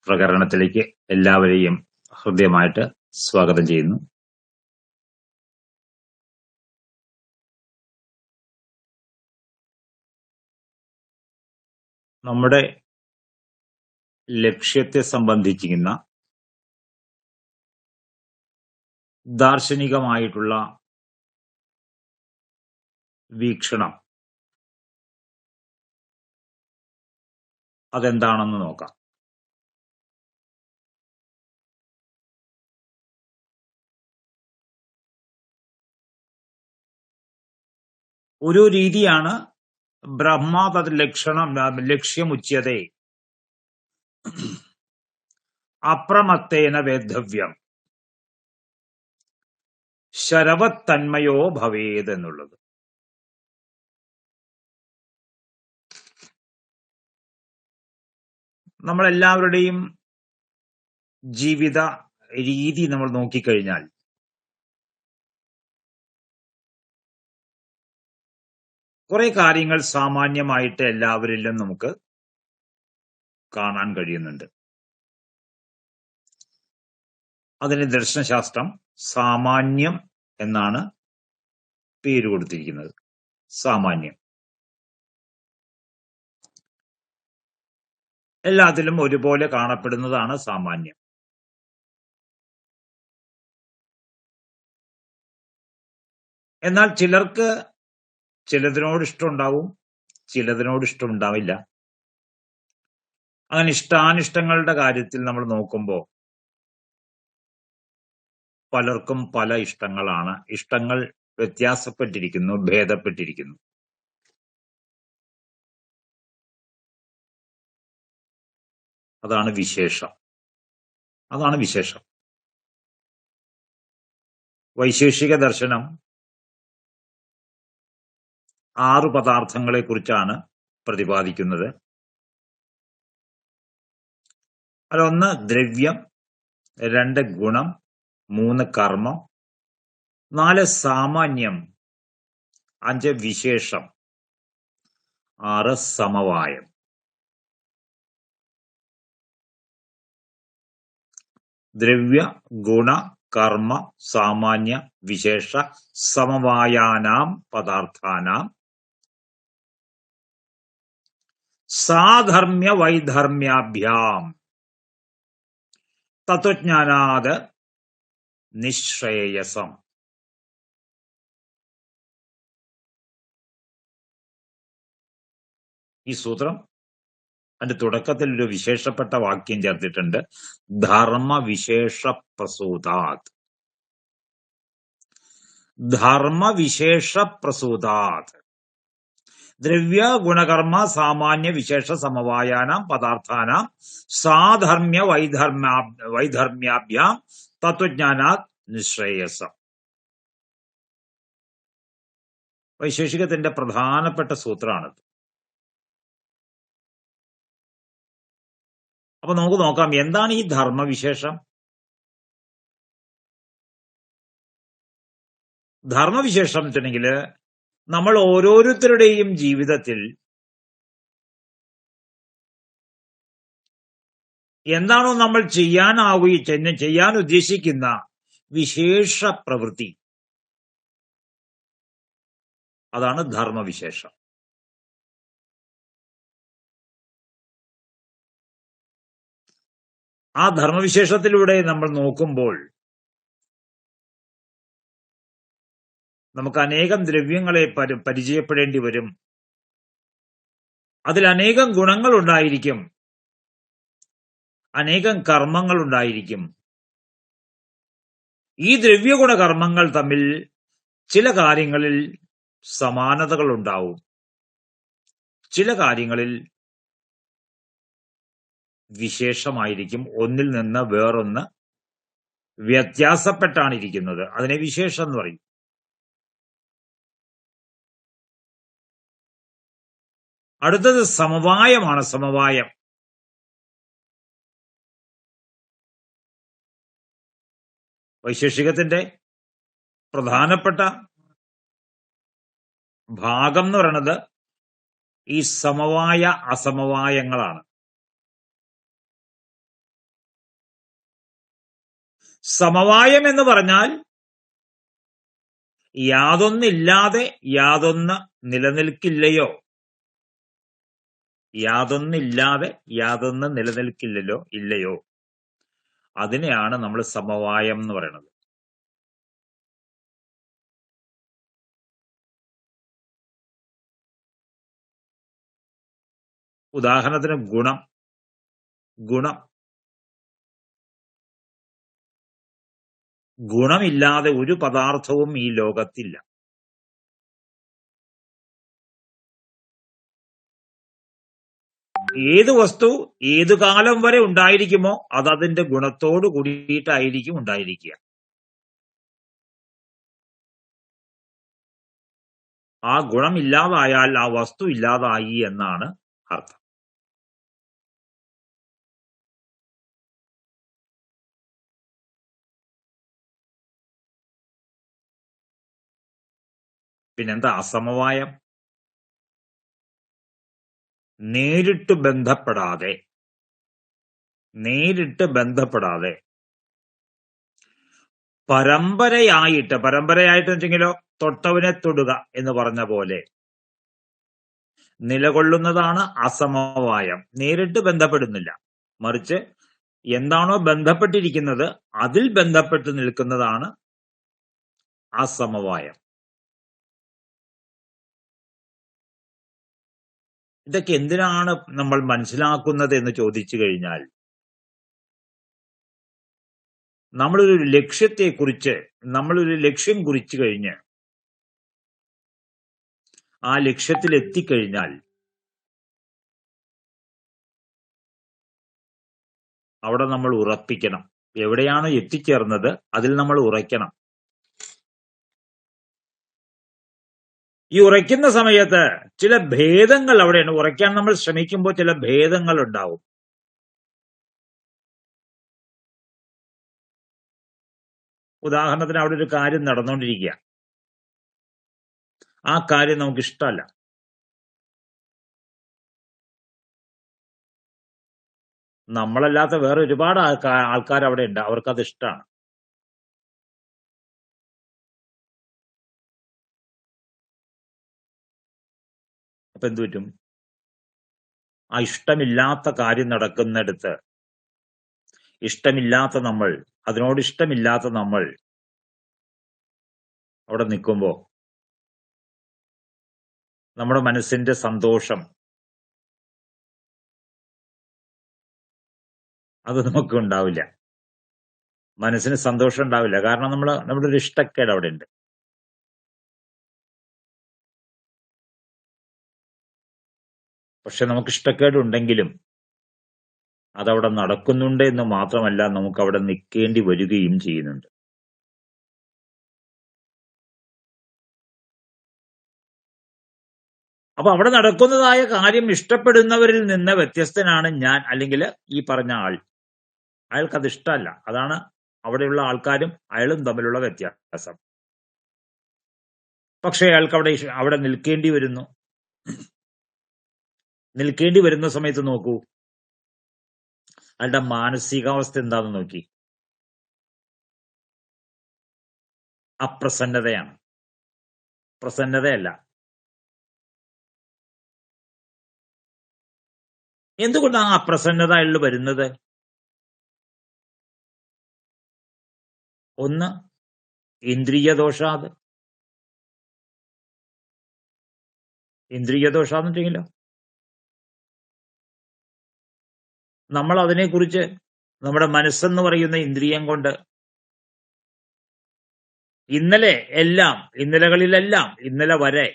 പ്രകരണത്തിലേക്ക് എല്ലാവരെയും ഹൃദ്യമായിട്ട് സ്വാഗതം ചെയ്യുന്നു. നമ്മുടെ ലക്ഷ്യത്തെ സംബന്ധിക്കുന്ന ദാർശനികമായിട്ടുള്ള വീക്ഷണം അതെന്താണെന്ന് നോക്കാം. ഒരു രീതിയാണ് ബ്രഹ്മാതത് ലക്ഷ്യമുച്യതേ അപ്രമത്തേന വേദ്ധവ്യം ശരവത്തന്മയോ ഭവേത് എന്നുള്ളത്. നമ്മളെല്ലാവരുടെയും ജീവിത രീതി നമ്മൾ നോക്കിക്കഴിഞ്ഞാൽ കുറെ കാര്യങ്ങൾ സാമാന്യമായിട്ട് എല്ലാവരിലും നമുക്ക് കാണാൻ കഴിയുന്നുണ്ട്. അതിന് ദർശനശാസ്ത്രം സാമാന്യം എന്നാണ് പേര് കൊടുത്തിരിക്കുന്നത്. സാമാന്യം എല്ലാത്തിലും ഒരുപോലെ കാണപ്പെടുന്നതാണ് സാമാന്യം. എന്നാൽ ചിലർക്ക് ചിലതിനോട് ഇഷ്ടമുണ്ടാവും, ചിലതിനോട് ഇഷ്ടമുണ്ടാവില്ല. അങ്ങനെ ഇഷ്ടാനിഷ്ടങ്ങളുടെ കാര്യത്തിൽ നമ്മൾ നോക്കുമ്പോൾ പലർക്കും പല ഇഷ്ടങ്ങളാണ്. ഇഷ്ടങ്ങൾ വ്യത്യാസപ്പെട്ടിരിക്കുന്നു, ഭേദപ്പെട്ടിരിക്കുന്നു. അതാണ് വിശേഷം. വൈശേഷിക ദർശനം 6 പദാർത്ഥങ്ങളെ കുറിച്ചാണ് പ്രതിപാദിക്കുന്നത്. അതിലൊന്ന് ദ്രവ്യം, 2 ഗുണം, 3 കർമ്മം, 4 സാമാന്യം, 5 വിശേഷം, 6 സമവായം. ദ്രവ്യ ഗുണ കർമ്മ സാമാന്യ വിശേഷ സമവായാനാം പദാർത്ഥാനാം സാധർമ്മ്യ വൈധർമ്മ്യാഭ്യാം തത്വജ്ഞാനാത് നിശ്രേയസം. ഈ സൂത്രം അതിന്റെ തുടക്കത്തിൽ ഒരു വിശേഷപ്പെട്ട വാക്യം ചേർത്തിട്ടുണ്ട്. ധർമ്മവിശേഷ പ്രസൂതാത്. ധർമ്മവിശേഷ പ്രസൂതാത്. ദ്രവ്യ ഗുണകർമ്മ സാമാന്യ വിശേഷ സമവായാനാം പദാർത്ഥാനാം സാധർമ്മ്യ വൈധർമ്മ്യാഭ്യാം തത്വജ്ഞാനാത് നിശ്രേയസം. വൈശേഷികത്തിന്റെ പ്രധാനപ്പെട്ട സൂത്രമാണിത്. അപ്പൊ നമുക്ക് നോക്കാം, എന്താണ് ഈ ധർമ്മവിശേഷം? ധർമ്മവിശേഷം വെച്ചിട്ടുണ്ടെങ്കിൽ നമ്മൾ ഓരോരുത്തരുടെയും ജീവിതത്തിൽ എന്താണോ നമ്മൾ ചെയ്യാൻ ഉദ്ദേശിക്കുന്ന വിശേഷ പ്രവൃത്തി, അതാണ് ധർമ്മവിശേഷം. ആ ധർമ്മവിശേഷത്തിലൂടെ നമ്മൾ നോക്കുമ്പോൾ നമുക്ക് അനേകം ദ്രവ്യങ്ങളെ പരിചയപ്പെടേണ്ടി വരും. അതിൽ അനേകം ഗുണങ്ങൾ ഉണ്ടായിരിക്കും, അനേകം കർമ്മങ്ങൾ ഉണ്ടായിരിക്കും. ഈ ദ്രവ്യഗുണ കർമ്മങ്ങൾ തമ്മിൽ ചില കാര്യങ്ങളിൽ സമാനതകൾ ഉണ്ടാവും, ചില കാര്യങ്ങളിൽ വിശേഷമായിരിക്കും. ഒന്നിൽ നിന്ന് വേറൊന്ന് വ്യത്യാസപ്പെട്ടാണ് ഇരിക്കുന്നത്. അതിനെ വിശേഷം എന്ന് പറയും. അടുത്തത് സമവായമാണ്. സമവായം വൈശേഷികത്തിന്റെ പ്രധാനപ്പെട്ട ഭാഗം എന്ന് പറയുന്നത് ഈ സമവായ അസമവായങ്ങളാണ്. സമവായം എന്ന് പറഞ്ഞാൽ യാതൊന്നില്ലാതെ യാതൊന്ന് നിലനിൽക്കില്ലയോ, യാതൊന്നില്ലാതെ യാതൊന്ന് നിലനിൽക്കില്ലല്ലോ ഇല്ലയോ, അതിനെയാണ് നമ്മൾ സമവായം എന്ന് പറയുന്നത്. ഉദാഹരണത്തിന് ഗുണം. ഗുണമില്ലാതെ ഒരു പദാർത്ഥവും ഈ ലോകത്തില്ല. ഏത് വസ്തു ഏതു കാലം വരെ ഉണ്ടായിരിക്കുമോ അത് അതിന്റെ ഗുണത്തോട് കൂടിയിട്ടായിരിക്കും ഉണ്ടായിരിക്കുക. ആ ഗുണം ഇല്ലാതായാൽ ആ വസ്തു ഇല്ലാതായി എന്നാണ് അർത്ഥം. പിന്നെന്താ അസമവായം? നേരിട്ട് ബന്ധപ്പെടാതെ പരമ്പരയായിട്ട് വെച്ചെങ്കിലോ തൊട്ടവനെ തൊടുക എന്ന് പറഞ്ഞ പോലെ നിലകൊള്ളുന്നതാണ് അസമവായം. നേരിട്ട് ബന്ധപ്പെടുന്നില്ല, മറിച്ച് എന്താണോ ബന്ധപ്പെട്ടിരിക്കുന്നത് അതിൽ ബന്ധപ്പെട്ട് നിൽക്കുന്നതാണ് അസമവായം. ഇതൊക്കെ എന്തിനാണ് നമ്മൾ മനസ്സിലാക്കുന്നത് എന്ന് ചോദിച്ചു കഴിഞ്ഞാൽ, നമ്മളൊരു ലക്ഷ്യം കുറിച്ചു കഴിഞ്ഞ് ആ ലക്ഷ്യത്തിൽ എത്തിക്കഴിഞ്ഞാൽ അവിടെ നമ്മൾ ഉറപ്പിക്കണം. എവിടെയാണോ എത്തിച്ചേർന്നത് അതിൽ നമ്മൾ ഉറയ്ക്കണം. ഈ ഉറയ്ക്കുന്ന സമയത്ത് ചില ഭേദങ്ങൾ അവിടെയാണ്. ഉറയ്ക്കാൻ നമ്മൾ ശ്രമിക്കുമ്പോൾ ചില ഭേദങ്ങൾ ഉണ്ടാവും. ഉദാഹരണത്തിന് അവിടെ ഒരു കാര്യം നടന്നുകൊണ്ടിരിക്കുക, ആ കാര്യം നമുക്ക് ഇഷ്ടമല്ല. നമ്മളല്ലാത്ത വേറെ ഒരുപാട് ആൾക്കാർ അവിടെ ഉണ്ട്, അവർക്കത് ഇഷ്ടമാണ്. അപ്പൊ എന്തു പറ്റും? ആ ഇഷ്ടമില്ലാത്ത കാര്യം നടക്കുന്നിടത്ത് അതിനോട് ഇഷ്ടമില്ലാത്ത നമ്മൾ അവിടെ നിൽക്കുമ്പോ നമ്മുടെ മനസ്സിന്റെ സന്തോഷം അത് നമുക്ക് ഉണ്ടാവില്ല. മനസ്സിന് സന്തോഷം ഉണ്ടാവില്ല. കാരണം നമ്മുടെ ഒരു ഇഷ്ടക്കേട് അവിടെ ഉണ്ട്. പക്ഷെ നമുക്ക് ഇഷ്ടക്കേടുണ്ടെങ്കിലും അതവിടെ നടക്കുന്നുണ്ട് എന്ന് മാത്രമല്ല, നമുക്ക് അവിടെ നിൽക്കേണ്ടി വരികയും ചെയ്യുന്നുണ്ട്. അപ്പൊ അവിടെ നടക്കുന്നതായ കാര്യം ഇഷ്ടപ്പെടുന്നവരിൽ നിന്ന് വ്യത്യസ്തനാണ് ഞാൻ, അല്ലെങ്കിൽ ഈ പറഞ്ഞ ആൾ. അയാൾക്കത് ഇഷ്ടമല്ല. അതാണ് അവിടെയുള്ള ആൾക്കാരും അയാളും തമ്മിലുള്ള വ്യത്യാസം. പക്ഷെ അയാൾക്ക് അവിടെ നിൽക്കേണ്ടി വരുന്നു. നിൽക്കേണ്ടി വരുന്ന സമയത്ത് നോക്കൂ, അയാളുടെ മാനസികാവസ്ഥ എന്താണെന്ന് നോക്കി. അപ്രസന്നതയാണ്, പ്രസന്നതയല്ല. എന്തുകൊണ്ടാണ് ആ അപ്രസന്നത അയാളിൽ വരുന്നത്? ഒന്ന്, ഇന്ദ്രിയദോഷാത്. ഇന്ദ്രിയദോഷാന്നുണ്ടെങ്കിലോ നമ്മൾ അതിനെക്കുറിച്ച് നമ്മുടെ മനസ്സെന്ന് പറയുന്ന ഇന്ദ്രിയം കൊണ്ട് ഇന്നലകളിലെല്ലാം ഇന്നലെ വരെ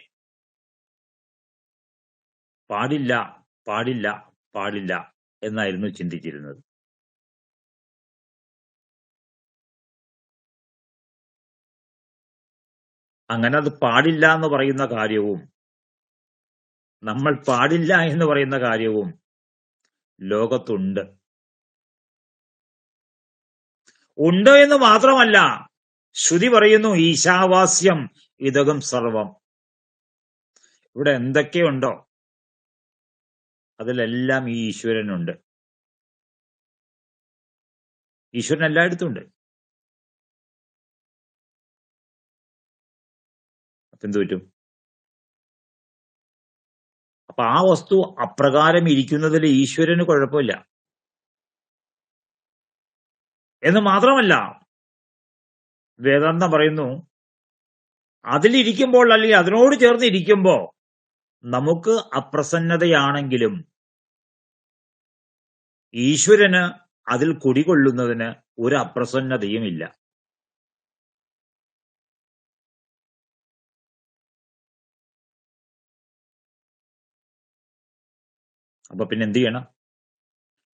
പാടില്ല പാടില്ല പാടില്ല എന്നായിരുന്നു ചിന്തിച്ചിരുന്നത്. അങ്ങനെ അത് പാടില്ല എന്ന് പറയുന്ന കാര്യവും നമ്മൾ പാടില്ല എന്ന് പറയുന്ന കാര്യവും ലോകത്തുണ്ട്. ഉണ്ട് എന്ന് മാത്രമല്ല, ശ്രുതി പറയുന്നു ഈശാവാസ്യം ഇതകം സർവം. ഇവിടെ എന്തൊക്കെയുണ്ടോ അതിലെല്ലാം ഈ ഈശ്വരനുണ്ട്. ഈശ്വരൻ എല്ലായിടത്തും ഉണ്ട്. എന്ത് പറ്റും? അപ്പൊ ആ വസ്തു അപ്രകാരം ഇരിക്കുന്നതിൽ ഈശ്വരന് കുഴപ്പമില്ല. എന്ന് മാത്രമല്ല, വേദാന്തം പറയുന്നു, അതിലിരിക്കുമ്പോൾ അല്ലെങ്കിൽ അതിനോട് ചേർന്ന് ഇരിക്കുമ്പോ നമുക്ക് അപ്രസന്നതയാണെങ്കിലും ഈശ്വരന് അതിൽ കുടികൊള്ളുന്നതിന് ഒരു അപ്രസന്നതയും ഇല്ല. അപ്പൊ പിന്നെ എന്ത് ചെയ്യണം?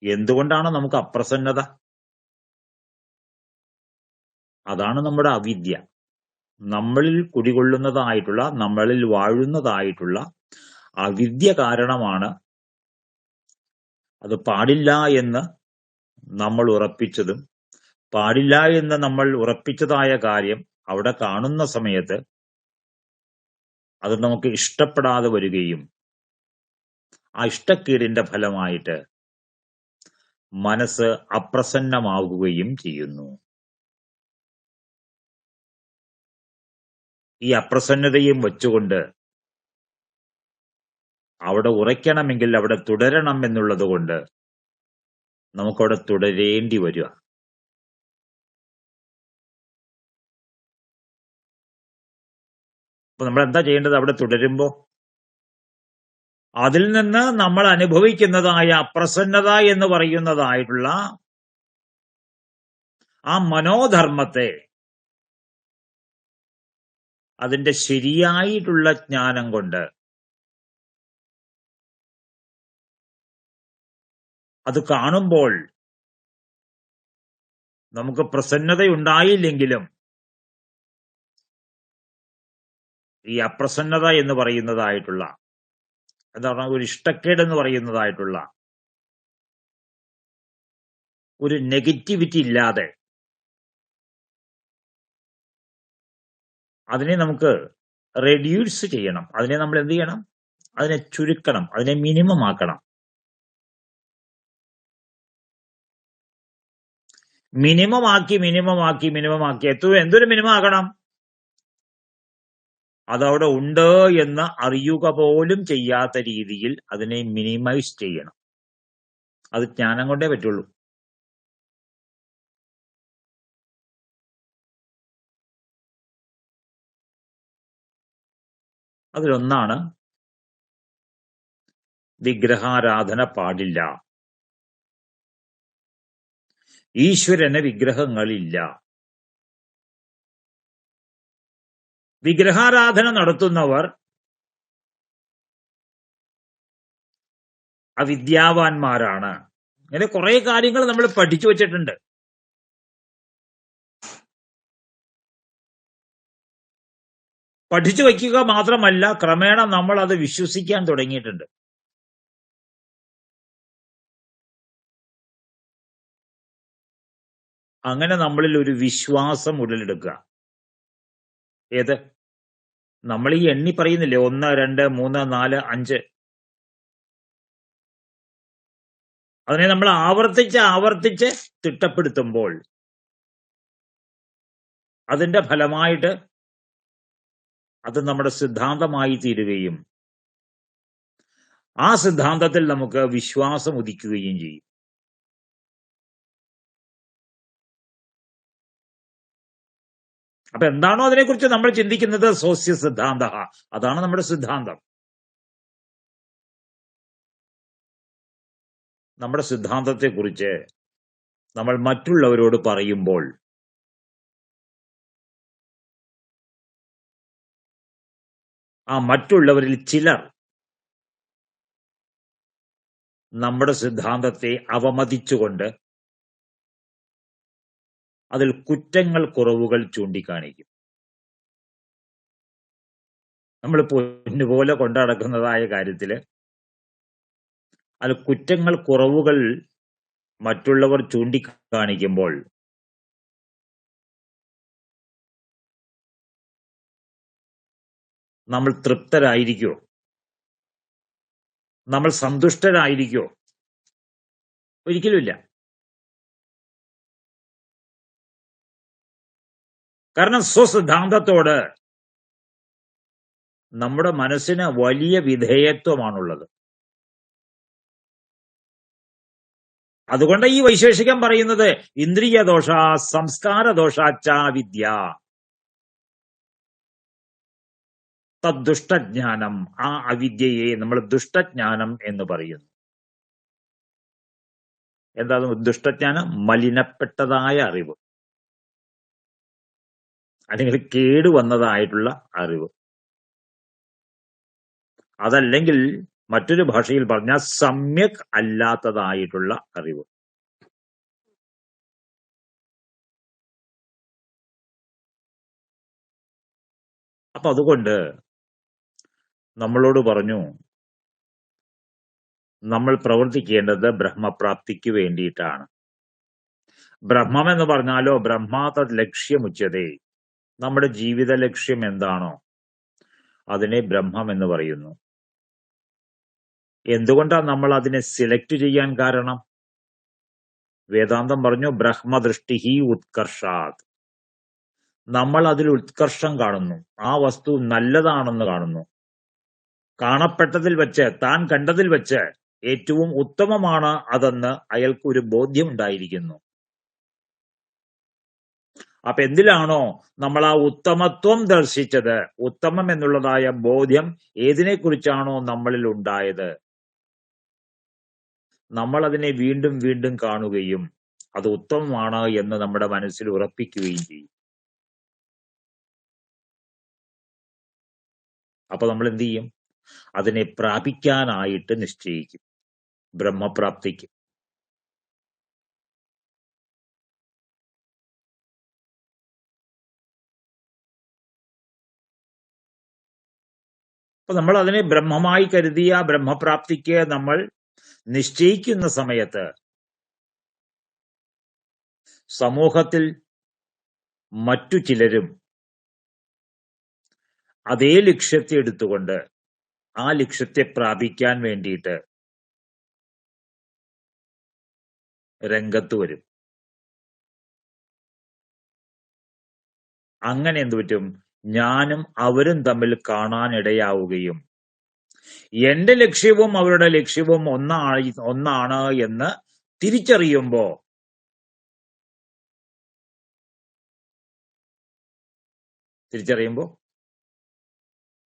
എന്തുകൊണ്ടാണ് നമുക്ക് അപ്രസന്നത? അതാണ് നമ്മുടെ അവിദ്യ. നമ്മളിൽ കുടികൊള്ളുന്നതായിട്ടുള്ള, നമ്മളിൽ വാഴുന്നതായിട്ടുള്ള അവിദ്യ കാരണമാണ് അത് പാടില്ല എന്ന് നമ്മൾ ഉറപ്പിച്ചതും, പാടില്ല എന്ന് നമ്മൾ ഉറപ്പിച്ചതായ കാര്യം അവിടെ കാണുന്ന സമയത്ത് അത് നമുക്ക് ഇഷ്ടപ്പെടാതെ വരികയും ആ ഇഷ്ടക്കേടിന്റെ ഫലമായിട്ട് മനസ്സ് അപ്രസന്നമാവുകയും ചെയ്യുന്നു. ഈ അപ്രസന്നതയും വെച്ചുകൊണ്ട് അവിടെ ഉറയ്ക്കണമെങ്കിൽ അവിടെ തുടരണം എന്നുള്ളത് കൊണ്ട് നമുക്കവിടെ തുടരേണ്ടി വരിക. അപ്പൊ നമ്മൾ എന്താ ചെയ്യേണ്ടത്? അവിടെ തുടരുമ്പോ അതിൽ നിന്ന് നമ്മൾ അനുഭവിക്കുന്നതായ അപ്രസന്നത എന്ന് പറയുന്നതായിട്ടുള്ള ആ മനോധർമ്മത്തെ അതിന്റെ ശരിയായിട്ടുള്ള ജ്ഞാനം കൊണ്ട് അത് കാണുമ്പോൾ നമുക്ക് പ്രസന്നതയുണ്ടായില്ലെങ്കിലും ഈ അപ്രസന്നത എന്ന് പറയുന്നതായിട്ടുള്ള, എന്താ പറഞ്ഞാൽ, ഒരു ഇഷ്ടക്കേട് എന്ന് പറയുന്നതായിട്ടുള്ള ഒരു നെഗറ്റിവിറ്റി ഇല്ലാതെ അതിനെ നമുക്ക് റെഡ്യൂസ് ചെയ്യണം. അതിനെ നമ്മൾ എന്ത് ചെയ്യണം? അതിനെ ചുരുക്കണം, അതിനെ മിനിമം ആക്കണം. മിനിമം ആക്കി എന്തൊരു മിനിമം ആക്കണം? അതവിടെ ഉണ്ട് എന്ന് അറിയുക പോലും ചെയ്യാത്ത രീതിയിൽ അതിനെ മിനിമൈസ് ചെയ്യണം. അത് ജ്ഞാനം കൊണ്ടേ പറ്റുള്ളൂ. അതിലൊന്നാണ് വിഗ്രഹാരാധന പാടില്ല. ഈശ്വരന് വിഗ്രഹങ്ങളില്ല. വിഗ്രഹാരാധന നടത്തുന്നവർ അവിദ്യാവാന്മാരാണ്. ഇങ്ങനെ കുറെ കാര്യങ്ങൾ നമ്മൾ പഠിച്ചു വച്ചിട്ടുണ്ട്. പഠിച്ചു വയ്ക്കുക മാത്രമല്ല, ക്രമേണ നമ്മൾ അത് വിശ്വസിക്കാൻ തുടങ്ങിയിട്ടുണ്ട്. അങ്ങനെ നമ്മളിൽ ഒരു വിശ്വാസം ഉടലെടുക്കുക. ഏത്? നമ്മൾ ഈ എണ്ണി പറയുന്നില്ലേ, 1, 2, 3, 4, 5. അതിനെ നമ്മൾ ആവർത്തിച്ച് തിട്ടപ്പെടുത്തുമ്പോൾ അതിന്റെ ഫലമായിട്ട് അത് നമ്മുടെ സിദ്ധാന്തമായി തീരുകയും ആ സിദ്ധാന്തത്തിൽ നമുക്ക് വിശ്വാസം ഉദിക്കുകയും ചെയ്യും. അപ്പൊ എന്താണോ അതിനെക്കുറിച്ച് നമ്മൾ ചിന്തിക്കുന്നത്, സോസ്യ സിദ്ധാന്ത, അതാണ് നമ്മുടെ സിദ്ധാന്തം. നമ്മുടെ സിദ്ധാന്തത്തെക്കുറിച്ച് നമ്മൾ മറ്റുള്ളവരോട് പറയുമ്പോൾ ആ മറ്റുള്ളവരിൽ ചിലർ നമ്മുടെ സിദ്ധാന്തത്തെ അവമതിച്ചുകൊണ്ട് അതിൽ കുറ്റങ്ങൾ, കുറവുകൾ ചൂണ്ടിക്കാണിക്കും. നമ്മൾ പൊന്നുപോലെ കൊണ്ടു നടക്കുന്നതായ കാര്യത്തില് അതിൽ കുറ്റങ്ങൾ, കുറവുകൾ മറ്റുള്ളവർ ചൂണ്ടിക്കാണിക്കുമ്പോൾ നമ്മൾ തൃപ്തരായിരിക്കോ? നമ്മൾ സന്തുഷ്ടരായിരിക്കോ? ഒരിക്കലുമില്ല. കാരണം സ്വസിദ്ധാന്തത്തോട് നമ്മുടെ മനസ്സിന് വലിയ വിധേയത്വമാണുള്ളത്. അതുകൊണ്ട് ഈ വൈശേഷികം പറയുന്നത് ഇന്ദ്രിയ ദോഷ സംസ്കാര ദോഷാച്ച വിദ്യ തദ്ദുഷ്ടജ്ഞാനം. ആ അവിദ്യയെ നമ്മൾ ദുഷ്ടജ്ഞാനം എന്ന് പറയുന്നു. എന്താ ദുഷ്ടജ്ഞാനം? മലിനപ്പെട്ടതായ അറിവ്, അല്ലെങ്കിൽ കേടുവന്നതായിട്ടുള്ള അറിവ്. അതല്ലെങ്കിൽ മറ്റൊരു ഭാഷയിൽ പറഞ്ഞാൽ സമ്യക് അല്ലാത്തതായിട്ടുള്ള അറിവ്. അപ്പൊ അതുകൊണ്ട് നമ്മളോട് പറഞ്ഞു, നമ്മൾ പ്രവർത്തിക്കേണ്ടത് ബ്രഹ്മപ്രാപ്തിക്ക് വേണ്ടിയിട്ടാണ്. ബ്രഹ്മം എന്ന് പറഞ്ഞാലോ ബ്രഹ്മാതത് ലക്ഷ്യമുച്ചതേ, നമ്മുടെ ജീവിത ലക്ഷ്യം എന്താണോ അതിനെ ബ്രഹ്മം എന്ന് പറയുന്നു. എന്തുകൊണ്ടാണ് നമ്മൾ അതിനെ സിലക്ട് ചെയ്യാൻ കാരണം? വേദാന്തം പറഞ്ഞു ബ്രഹ്മദൃഷ്ടി ഉത്കർഷാത്. നമ്മൾ അതിൽ ഉത്കർഷം കാണുന്നു, ആ വസ്തു നല്ലതാണെന്ന് കാണുന്നു. കാണപ്പെട്ടതിൽ വെച്ച്, താൻ കണ്ടതിൽ വെച്ച് ഏറ്റവും ഉത്തമമാണ് അതെന്ന് അയാൾക്ക് ഒരു ബോധ്യമുണ്ടായിരിക്കുന്നു. അപ്പൊ എന്തിലാണോ നമ്മൾ ആ ഉത്തമത്വം ദർശിച്ചത്, ഉത്തമം എന്നുള്ളതായ ബോധ്യം ഏതിനെ കുറിച്ചാണോ നമ്മളിൽ ഉണ്ടായത്, നമ്മൾ അതിനെ വീണ്ടും വീണ്ടും കാണുകയും അത് ഉത്തമമാണ് എന്ന് നമ്മുടെ മനസ്സിൽ ഉറപ്പിക്കുകയും ചെയ്യും. അപ്പൊ നമ്മൾ എന്ത് ചെയ്യും? അതിനെ പ്രാപിക്കാനായിട്ട് നിശ്ചയിക്കും, ബ്രഹ്മപ്രാപ്തിക്ക്. അപ്പൊ നമ്മൾ അതിനെ ബ്രഹ്മമായി കരുതിയ ബ്രഹ്മപ്രാപ്തിക്ക് നമ്മൾ നിശ്ചയിക്കുന്ന സമയത്ത് സമൂഹത്തിൽ മറ്റു ചിലരും അതേ ലക്ഷ്യത്തെ എടുത്തുകൊണ്ട് ആ ലക്ഷ്യത്തെ പ്രാപിക്കാൻ വേണ്ടിയിട്ട് രംഗത്ത് വരും. അങ്ങനെ എന്തു പറ്റും? ഞാനും അവരും തമ്മിൽ കാണാനിടയാവുകയും എന്റെ ലക്ഷ്യവും അവരുടെ ലക്ഷ്യവും ഒന്നാണ് എന്ന് തിരിച്ചറിയുമ്പോ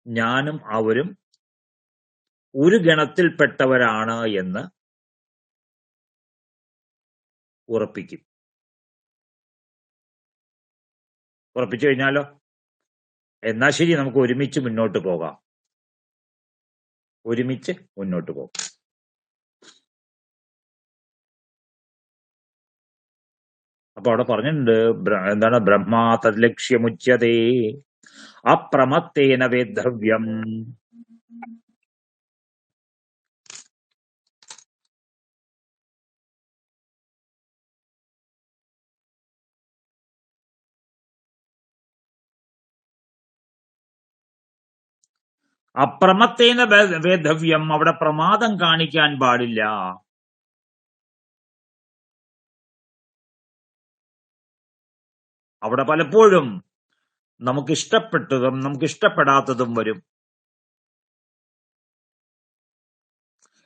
ഞാനും അവരും ഒരു ഗണത്തിൽപ്പെട്ടവരാണ് എന്ന് ഉറപ്പിക്കും. ഉറപ്പിച്ചു കഴിഞ്ഞാലോ എന്നാ ശരി, നമുക്ക് ഒരുമിച്ച് മുന്നോട്ട് പോകാം. ഒരുമിച്ച് മുന്നോട്ട് പോകും. അപ്പൊ അവിടെ പറഞ്ഞിട്ടുണ്ട് എന്താണ്? ബ്രഹ്മാ തദ്ലക്ഷ്യമുച്യതേ അപ്രമത്തേന വേദ്ധവ്യം. അപ്രമത്തേന വേദ്ധവ്യം, അവിടെ പ്രമാദം കാണിക്കാൻ പാടില്ല. അവിടെ പലപ്പോഴും നമുക്ക് ഇഷ്ടപ്പെട്ടതും നമുക്ക് ഇഷ്ടപ്പെടാത്തതും വരും.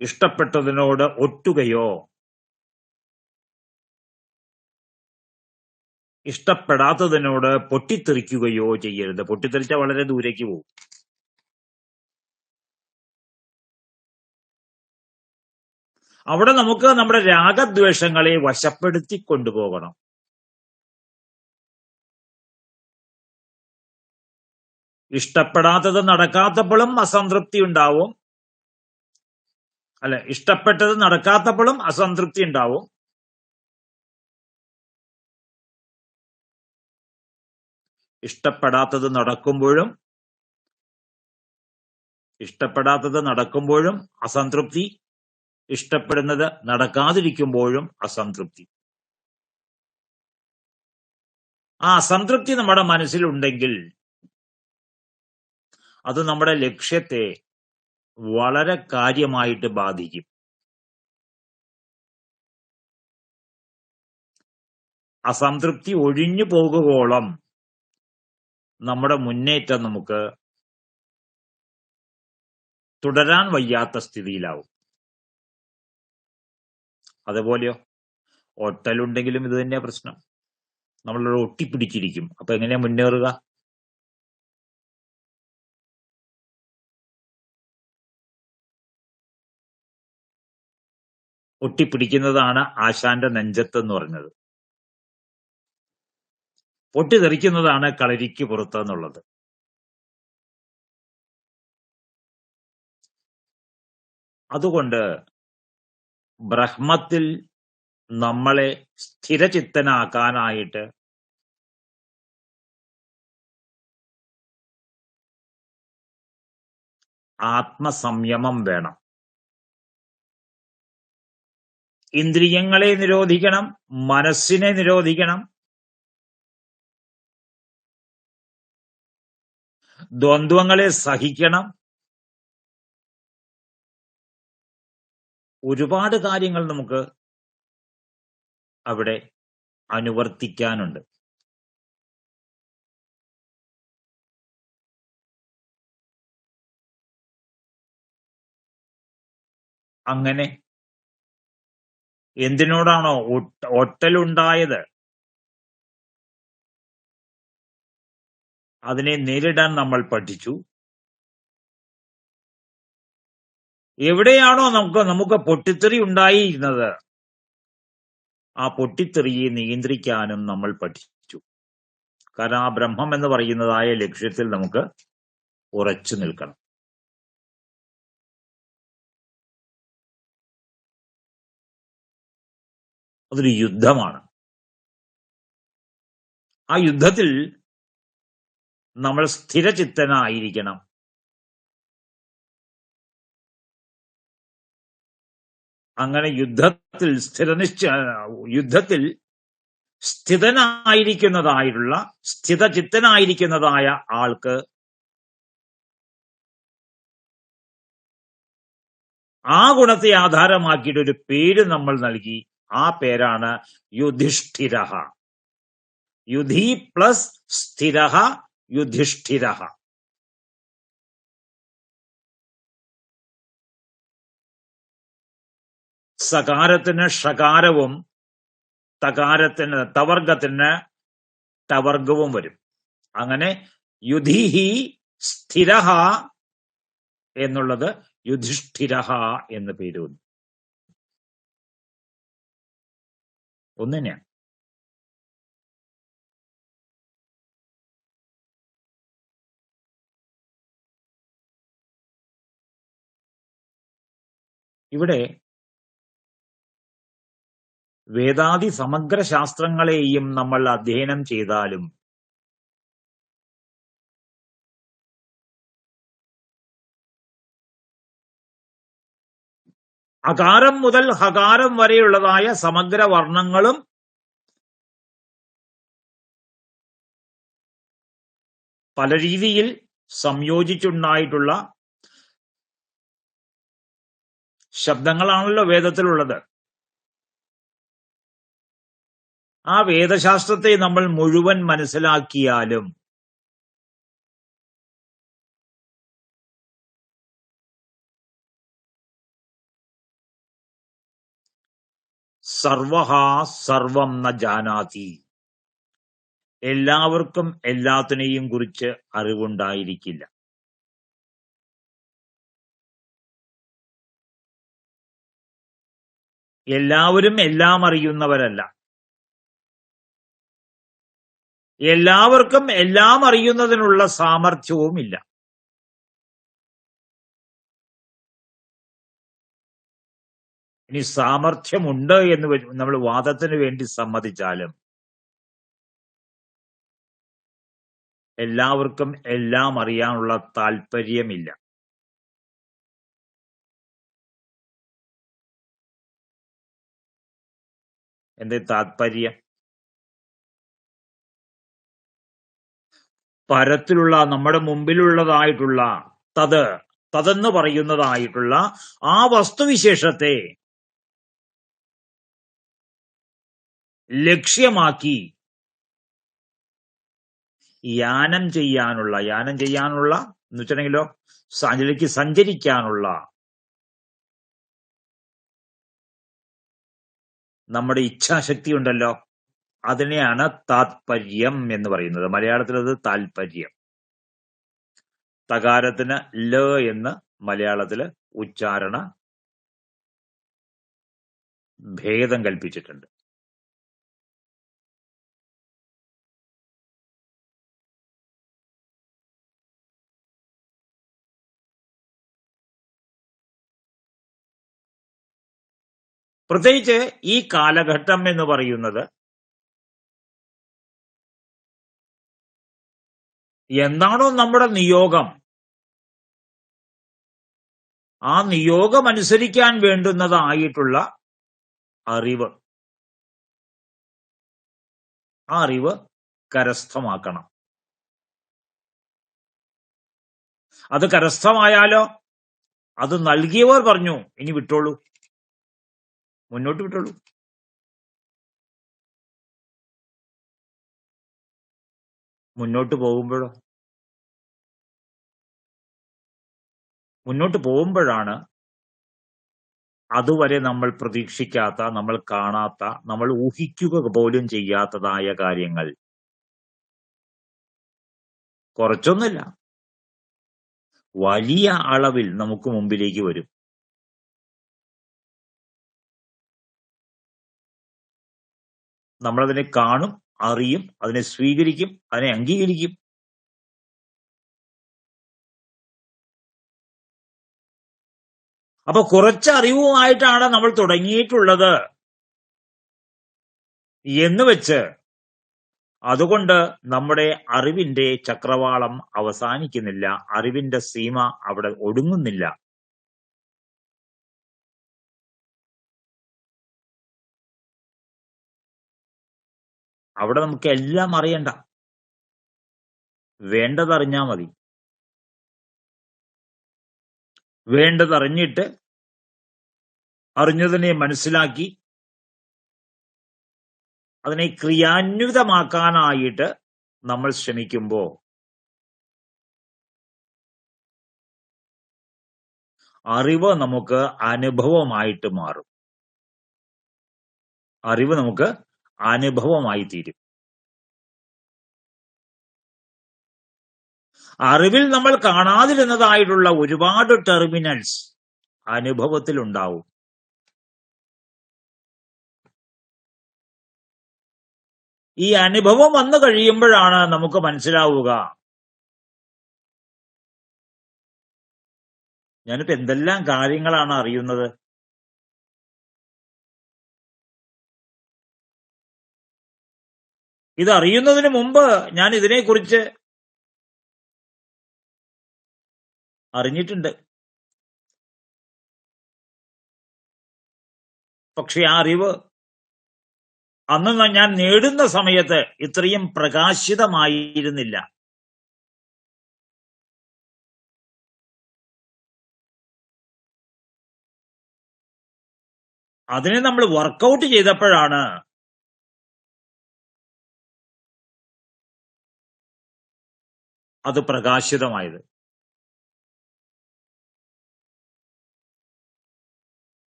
ഇഷ്ടപ്പെട്ടതിനോട് ഒട്ടുകയോ ഇഷ്ടപ്പെടാത്തതിനോട് പൊട്ടിത്തെറിക്കുകയോ ചെയ്യരുത്. പൊട്ടിത്തെറിച്ച വളരെ ദൂരേക്ക് പോകും. അവിടെ നമുക്ക് നമ്മുടെ രാഗദ്വേഷങ്ങളെ വശപ്പെടുത്തി കൊണ്ടുപോകണം. ഇഷ്ടപ്പെടാത്തത് നടക്കാത്തപ്പോഴും അസംതൃപ്തി ഉണ്ടാവും. അല്ലെ, ഇഷ്ടപ്പെട്ടത് നടക്കാത്തപ്പോഴും അസംതൃപ്തി ഉണ്ടാവും. ഇഷ്ടപ്പെടാത്തത് നടക്കുമ്പോഴും അസംതൃപ്തി, ഇഷ്ടപ്പെടുന്നത് നടക്കാതിരിക്കുമ്പോഴും അസംതൃപ്തി. ആ അസംതൃപ്തി നമ്മുടെ മനസ്സിലുണ്ടെങ്കിൽ അത് നമ്മുടെ ലക്ഷ്യത്തെ വളരെ കാര്യമായിട്ട് ബാധിക്കും. അസംതൃപ്തി ഒഴിഞ്ഞു പോകുവോളം നമ്മുടെ മുന്നേറ്റം നമുക്ക് തുടരാൻ വയ്യാത്ത സ്ഥിതിയിലാവും. അതുപോലെയോ ഒട്ടലുണ്ടെങ്കിലും ഇത് തന്നെയാ പ്രശ്നം. നമ്മളോട് ഒട്ടിപ്പിടിച്ചിരിക്കും. അപ്പൊ എങ്ങനെയാ മുന്നേറുക? ഒട്ടിപ്പിടിക്കുന്നതാണ് ആശാന്റെ നെഞ്ചത്ത് എന്ന് പറഞ്ഞത്. പൊട്ടിത്തെറിക്കുന്നതാണ് കളരിക്ക് പുറത്തെന്നുള്ളത്. അതുകൊണ്ട് ബ്രഹ്മത്തിൽ നമ്മളെ സ്ഥിരചിത്തനാക്കാനായിട്ട് ആത്മസംയമം വേണം. ഇന്ദ്രിയങ്ങളെ നിരോധിക്കണം, മനസ്സിനെ നിരോധിക്കണം, ദ്വന്ദ്വങ്ങളെ സഹിക്കണം. ഒരുപാട് കാര്യങ്ങൾ നമുക്ക് അവിടെ അനുവർത്തിക്കാനുണ്ട്. അങ്ങനെ എന്തിനോടാണോ ഒട്ടലുണ്ടായത് അതിനെ നേരിടാൻ നമ്മൾ പഠിച്ചു. എവിടെയാണോ നമുക്ക് പൊട്ടിത്തെറി ഉണ്ടായിരുന്നത് ആ പൊട്ടിത്തെറിയെ നിയന്ത്രിക്കാനും നമ്മൾ പഠിച്ചു. കാരണം ആ ബ്രഹ്മം എന്ന് പറയുന്നതായ ലക്ഷ്യത്തിൽ നമുക്ക് ഉറച്ചു നിൽക്കണം. അതൊരു യുദ്ധമാണ്. ആ യുദ്ധത്തിൽ നമ്മൾ സ്ഥിരചിത്തനായിരിക്കണം. അങ്ങനെ യുദ്ധത്തിൽ സ്ഥിതചിത്തനായിരിക്കുന്നതായ ആൾക്ക് ആ ഗുണത്തെ ആധാരമാക്കിയിട്ട് ഒരു പേര് നമ്മൾ നൽകി. ആ പേരാണ് യുധിഷ്ഠിരഃ. യുധി പ്ലസ് സ്ഥിരഃ യുധിഷ്ഠിരഃ. സകാരത്തിന് ഷകാരവും തകാരത്തിന് തവർഗത്തിന് ടവർഗവും വരും. അങ്ങനെ യുധിഹി സ്ഥിരഃ എന്നുള്ളത് യുധിഷ്ഠിരഃ എന്ന് പേര് വന്നു. ഒന്നിനെയാണ്. ഇവിടെ വേദാദി സമഗ്ര ശാസ്ത്രങ്ങളെയും നമ്മൾ അധ്യയനം ചെയ്താലും അകാരം മുതൽ ഹകാരം വരെയുള്ളതായ സമഗ്ര വർണ്ണങ്ങളും പല രീതിയിൽ സംയോജിച്ചുണ്ടായിട്ടുള്ള ശബ്ദങ്ങളാണല്ലോ വേദത്തിലുള്ളത്. ആ വേദശാസ്ത്രത്തെ നമ്മൾ മുഴുവൻ മനസ്സിലാക്കിയാലും സർവഹ സർവം ന ജാനാതി, എല്ലാവർക്കും എല്ലാത്തിനെയും കുറിച്ച് അറിവുണ്ടായിരിക്കില്ല. എല്ലാവരും എല്ലാം അറിയുന്നവരല്ല. എല്ലാവർക്കും എല്ലാം അറിയുന്നതിനുള്ള സാമർഥ്യവുമില്ല. ഇനി സാമർഥ്യമുണ്ട് എന്ന് നമ്മൾ വാദത്തിന് വേണ്ടി സമ്മതിച്ചാലും എല്ലാവർക്കും എല്ലാം അറിയാനുള്ള താല്പര്യമില്ല. എന്തേ താല്പര്യം? പരത്തിലുള്ള നമ്മുടെ മുമ്പിലുള്ളതായിട്ടുള്ള തതെന്ന് പറയുന്നതായിട്ടുള്ള ആ വസ്തുവിശേഷത്തെ ലക്ഷ്യമാക്കി യാനം ചെയ്യാനുള്ള എന്ന് വെച്ചിട്ടുണ്ടെങ്കിലോ അതിലേക്ക് സഞ്ചരിക്കാനുള്ള നമ്മുടെ ഇച്ഛാശക്തി ഉണ്ടല്ലോ, അതിനെയാണ് താത്പര്യം എന്ന് പറയുന്നത്. മലയാളത്തിൽ അത് താല്പര്യം. തകാരത്തിന് ല എന്ന് മലയാളത്തില് ഉച്ചാരണ ഭേദം കൽപ്പിച്ചിട്ടുണ്ട്. പ്രത്യേകിച്ച് ഈ കാലഘട്ടം എന്ന് പറയുന്നത് എന്താണോ നമ്മുടെ നിയോഗം, ആ നിയോഗം അനുസരിക്കാൻ വേണ്ടുന്നതായിട്ടുള്ള അറിവ്, ആ അറിവ് കരസ്ഥമാക്കണം. അത് കരസ്ഥമായാലോ അത് നൽകിയവർ പറഞ്ഞു ഇനി വിട്ടോളൂ, മുന്നോട്ട് വിട്ടോളൂ. മുന്നോട്ട് പോകുമ്പോഴാണ് അതുവരെ നമ്മൾ പ്രതീക്ഷിക്കാത്ത, നമ്മൾ കാണാത്ത, നമ്മൾ ഊഹിക്കുക പോലും ചെയ്യാത്തതായ കാര്യങ്ങൾ കുറച്ചൊന്നുമില്ല, വലിയ അളവിൽ നമുക്ക് മുമ്പിലേക്ക് വരും. നമ്മളതിനെ കാണും, അറിയും, അതിനെ സ്വീകരിക്കും, അതിനെ അംഗീകരിക്കും. അപ്പൊ കുറച്ച് അറിവുമായിട്ടാണ് നമ്മൾ തുടങ്ങിയിട്ടുള്ളത് എന്ന് വെച്ച് അതുകൊണ്ട് നമ്മുടെ അറിവിന്റെ ചക്രവാളം അവസാനിക്കുന്നില്ല, അറിവിന്റെ സീമ അവിടെ ഒടുങ്ങുന്നില്ല. അവിടെ നമുക്ക് എല്ലാം അറിയണ്ട, വേണ്ടതറിഞ്ഞാ മതി. വേണ്ടതറിഞ്ഞിട്ട് അറിഞ്ഞതിനെ മനസ്സിലാക്കി അതിനെ ക്രിയാന്വിതമാക്കാനായിട്ട് നമ്മൾ ശ്രമിക്കുമ്പോൾ അറിവ് നമുക്ക് അനുഭവമായിട്ട് മാറും. അറിവ് നമുക്ക് അനുഭവമായി തീരും. അറിവിൽ നമ്മൾ കാണാതിരുന്നതായിട്ടുള്ള ഒരുപാട് ടെർമിനൽസ് അനുഭവത്തിൽ ഉണ്ടാവും. ഈ അനുഭവം വന്നു കഴിയുമ്പോഴാണ് നമുക്ക് മനസ്സിലാവുക ഞാനിപ്പോ എന്തെല്ലാം കാര്യങ്ങളാണ് അറിയുന്നത്. ഇതറിയുന്നതിന് മുമ്പ് ഞാൻ ഇതിനെക്കുറിച്ച് അറിഞ്ഞിട്ടുണ്ട്. പക്ഷെ ആ അറിവ് അന്ന് ഞാൻ നേടുന്ന സമയത്ത് ഇത്രയും പ്രകാശിതമായിരുന്നില്ല. അതിനെ നമ്മൾ വർക്കൗട്ട് ചെയ്തപ്പോഴാണ് അത് പ്രകാശിതമായത്.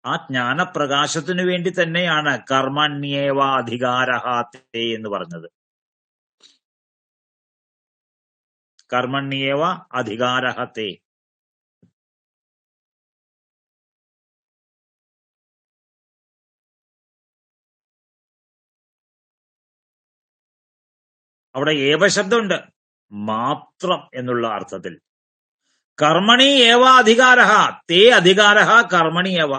ആ ജ്ഞാനപ്രകാശത്തിനു വേണ്ടി തന്നെയാണ് കർമ്മണ്യേവ അധികാരഃ തേ എന്ന് പറഞ്ഞത്. കർമ്മണ്യേവ അധികാരഃ തേ. അവിടെ ഏവ ശബ്ദമുണ്ട്, മാത്രം എന്നുള്ള അർത്ഥത്തിൽ. കർമ്മണി ഏവ അധികാരഃ തേ അധികാരഃ കർമ്മണി ഏവ.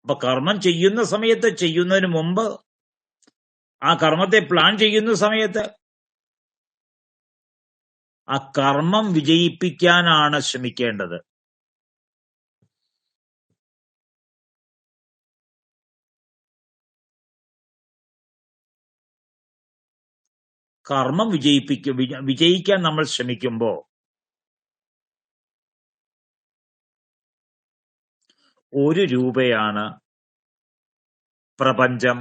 അപ്പൊ കർമ്മം ചെയ്യുന്ന സമയത്ത്, ചെയ്യുന്നതിന് മുമ്പ്, ആ കർമ്മത്തെ പ്ലാൻ ചെയ്യുന്ന സമയത്ത് ആ കർമ്മം വിജയിപ്പിക്കാനാണ് ശ്രമിക്കേണ്ടത്. കർമ്മം വിജയിക്കാൻ നമ്മൾ ശ്രമിക്കുമ്പോൾ ഒരു രൂപയാണ് പ്രപഞ്ചം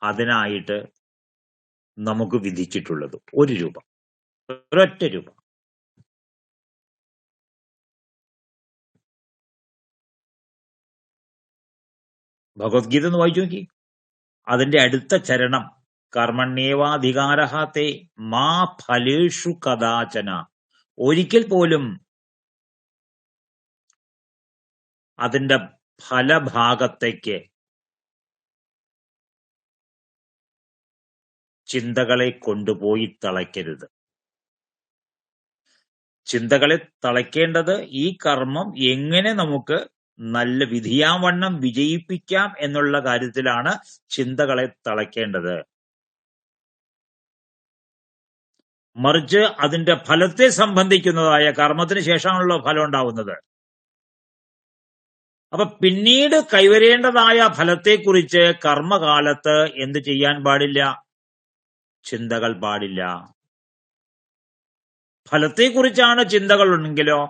അതിനായിട്ട് നമുക്ക് വിധിച്ചിട്ടുള്ളത്. 1 രൂപ, ഒരൊറ്റ രൂപ. ഭഗവത്ഗീത ഒന്ന് വായിച്ചു നോക്കി. അതിന്റെ അടുത്ത ചരണം കർമ്മണ്യേവാധികാരഃ തേ മാ ഫലേഷു കദാചന. ഒരിക്കൽ പോലും അതിന്റെ ഫലഭാഗത്തേക്ക് ചിന്തകളെ കൊണ്ടുപോയി തളയ്ക്കരുത്. ചിന്തകളെ തളയ്ക്കേണ്ടത് ഈ കർമ്മം എങ്ങനെ നമുക്ക് നല്ല വിധിയാവണ്ണം വിജയിപ്പിക്കാം എന്നുള്ള കാര്യത്തിലാണ് ചിന്തകളെ തളയ്ക്കേണ്ടത്. മറിച്ച് അതിന്റെ ഫലത്തെ സംബന്ധിക്കുന്നതായ കർമ്മത്തിന് ശേഷമാണല്ലോ ഫലം ഉണ്ടാവുന്നത്. അപ്പൊ പിന്നീട് കൈവരേണ്ടതായ ഫലത്തെക്കുറിച്ച് കർമ്മകാലത്ത് എന്ത് ചെയ്യാൻ പാടില്ല? ചിന്തകൾ പാടില്ല. ഫലത്തെക്കുറിച്ചാണ് ചിന്തകൾ ഉണ്ടെങ്കിലോ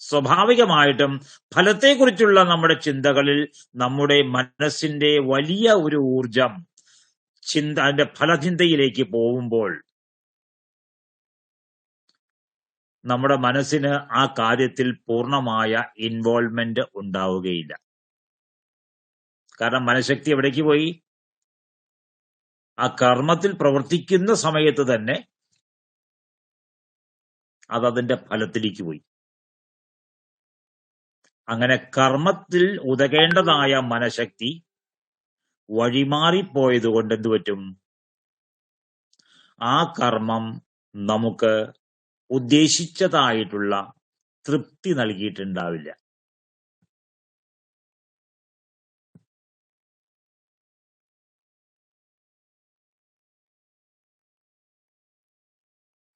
സ്വാഭാവികമായിട്ടും ഫലത്തെക്കുറിച്ചുള്ള നമ്മുടെ ചിന്തകളിൽ നമ്മുടെ മനസ്സിന്റെ വലിയ ഒരു ഊർജം അതിന്റെ ഫലചിന്തയിലേക്ക് പോകുമ്പോൾ നമ്മുടെ മനസ്സിന് ആ കാര്യത്തിൽ പൂർണ്ണമായ ഇൻവോൾവ്മെന്റ് ഉണ്ടാവുകയില്ല. കാരണം മനഃശക്തി എവിടേക്ക് പോയി? ആ കർമ്മത്തിൽ പ്രവർത്തിക്കുന്ന സമയത്ത് തന്നെ അതതിന്റെ ഫലത്തിലേക്ക് പോയി. അങ്ങനെ കർമ്മത്തിൽ ഉതകേണ്ടതായ മനഃശക്തി വഴിമാറിപ്പോയത് കൊണ്ട് എന്തു പറ്റും? ആ കർമ്മം നമുക്ക് ഉദ്ദേശിച്ചതായിട്ടുള്ള തൃപ്തി നൽകിയിട്ടുണ്ടാവില്ല.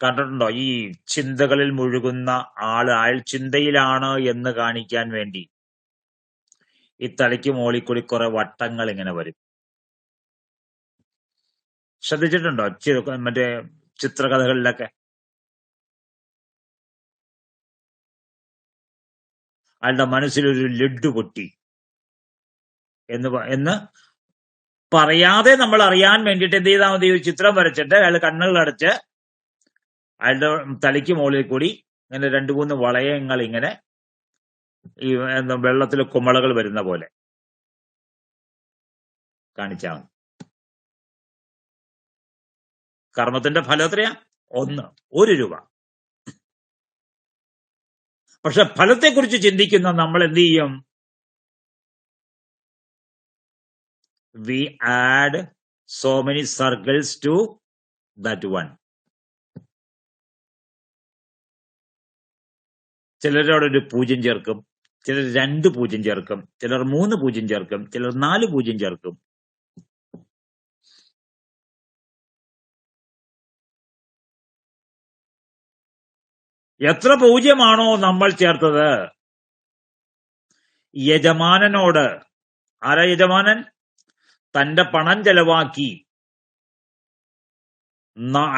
കണ്ടിട്ടുണ്ടോ? ഈ ചിന്തകളിൽ മുഴുകുന്ന അയാൾ ചിന്തയിലാണ് എന്ന് കാണിക്കാൻ വേണ്ടി ഈ തലയ്ക്ക് മോളിക്കൂടി കുറെ വട്ടങ്ങൾ ഇങ്ങനെ വരും. ശ്രദ്ധിച്ചിട്ടുണ്ടോ? മറ്റേ ചിത്രകഥകളിലൊക്കെ അയാളുടെ മനസ്സിലൊരു ലഡ്ഡു പൊട്ടി എന്ന് പറയാതെ നമ്മൾ അറിയാൻ വേണ്ടിയിട്ട് എന്ത് ചെയ്താൽ മതി? ഒരു ചിത്രം വരച്ചിട്ട് അയാൾ കണ്ണുകൾ അടച്ച് അയാളുടെ തലയ്ക്ക് മുകളിൽ കൂടി ഇങ്ങനെ 2-3 വളയങ്ങൾ ഇങ്ങനെ ഈ വെള്ളത്തിൽ കുമളകൾ വരുന്ന പോലെ കാണിച്ചാൽ മതി. കർമ്മത്തിന്റെ ഫലം എത്രയാ? 1 രൂപ. പക്ഷെ ഫലത്തെക്കുറിച്ച് ചിന്തിക്കുന്ന നമ്മൾ എന്ത് ചെയ്യും? We add so many circles to that one. ചിലർ അവിടെ ഒരു 0 ചേർക്കും, ചിലർ 2 0 ചേർക്കും, ചിലർ 3 0 ചേർക്കും, ചിലർ 4 0 ചേർക്കും. എത്ര 0 നമ്മൾ ചേർത്തത്? യജമാനനോട്. ആരാ യജമാനൻ? തന്റെ പണം ചെലവാക്കി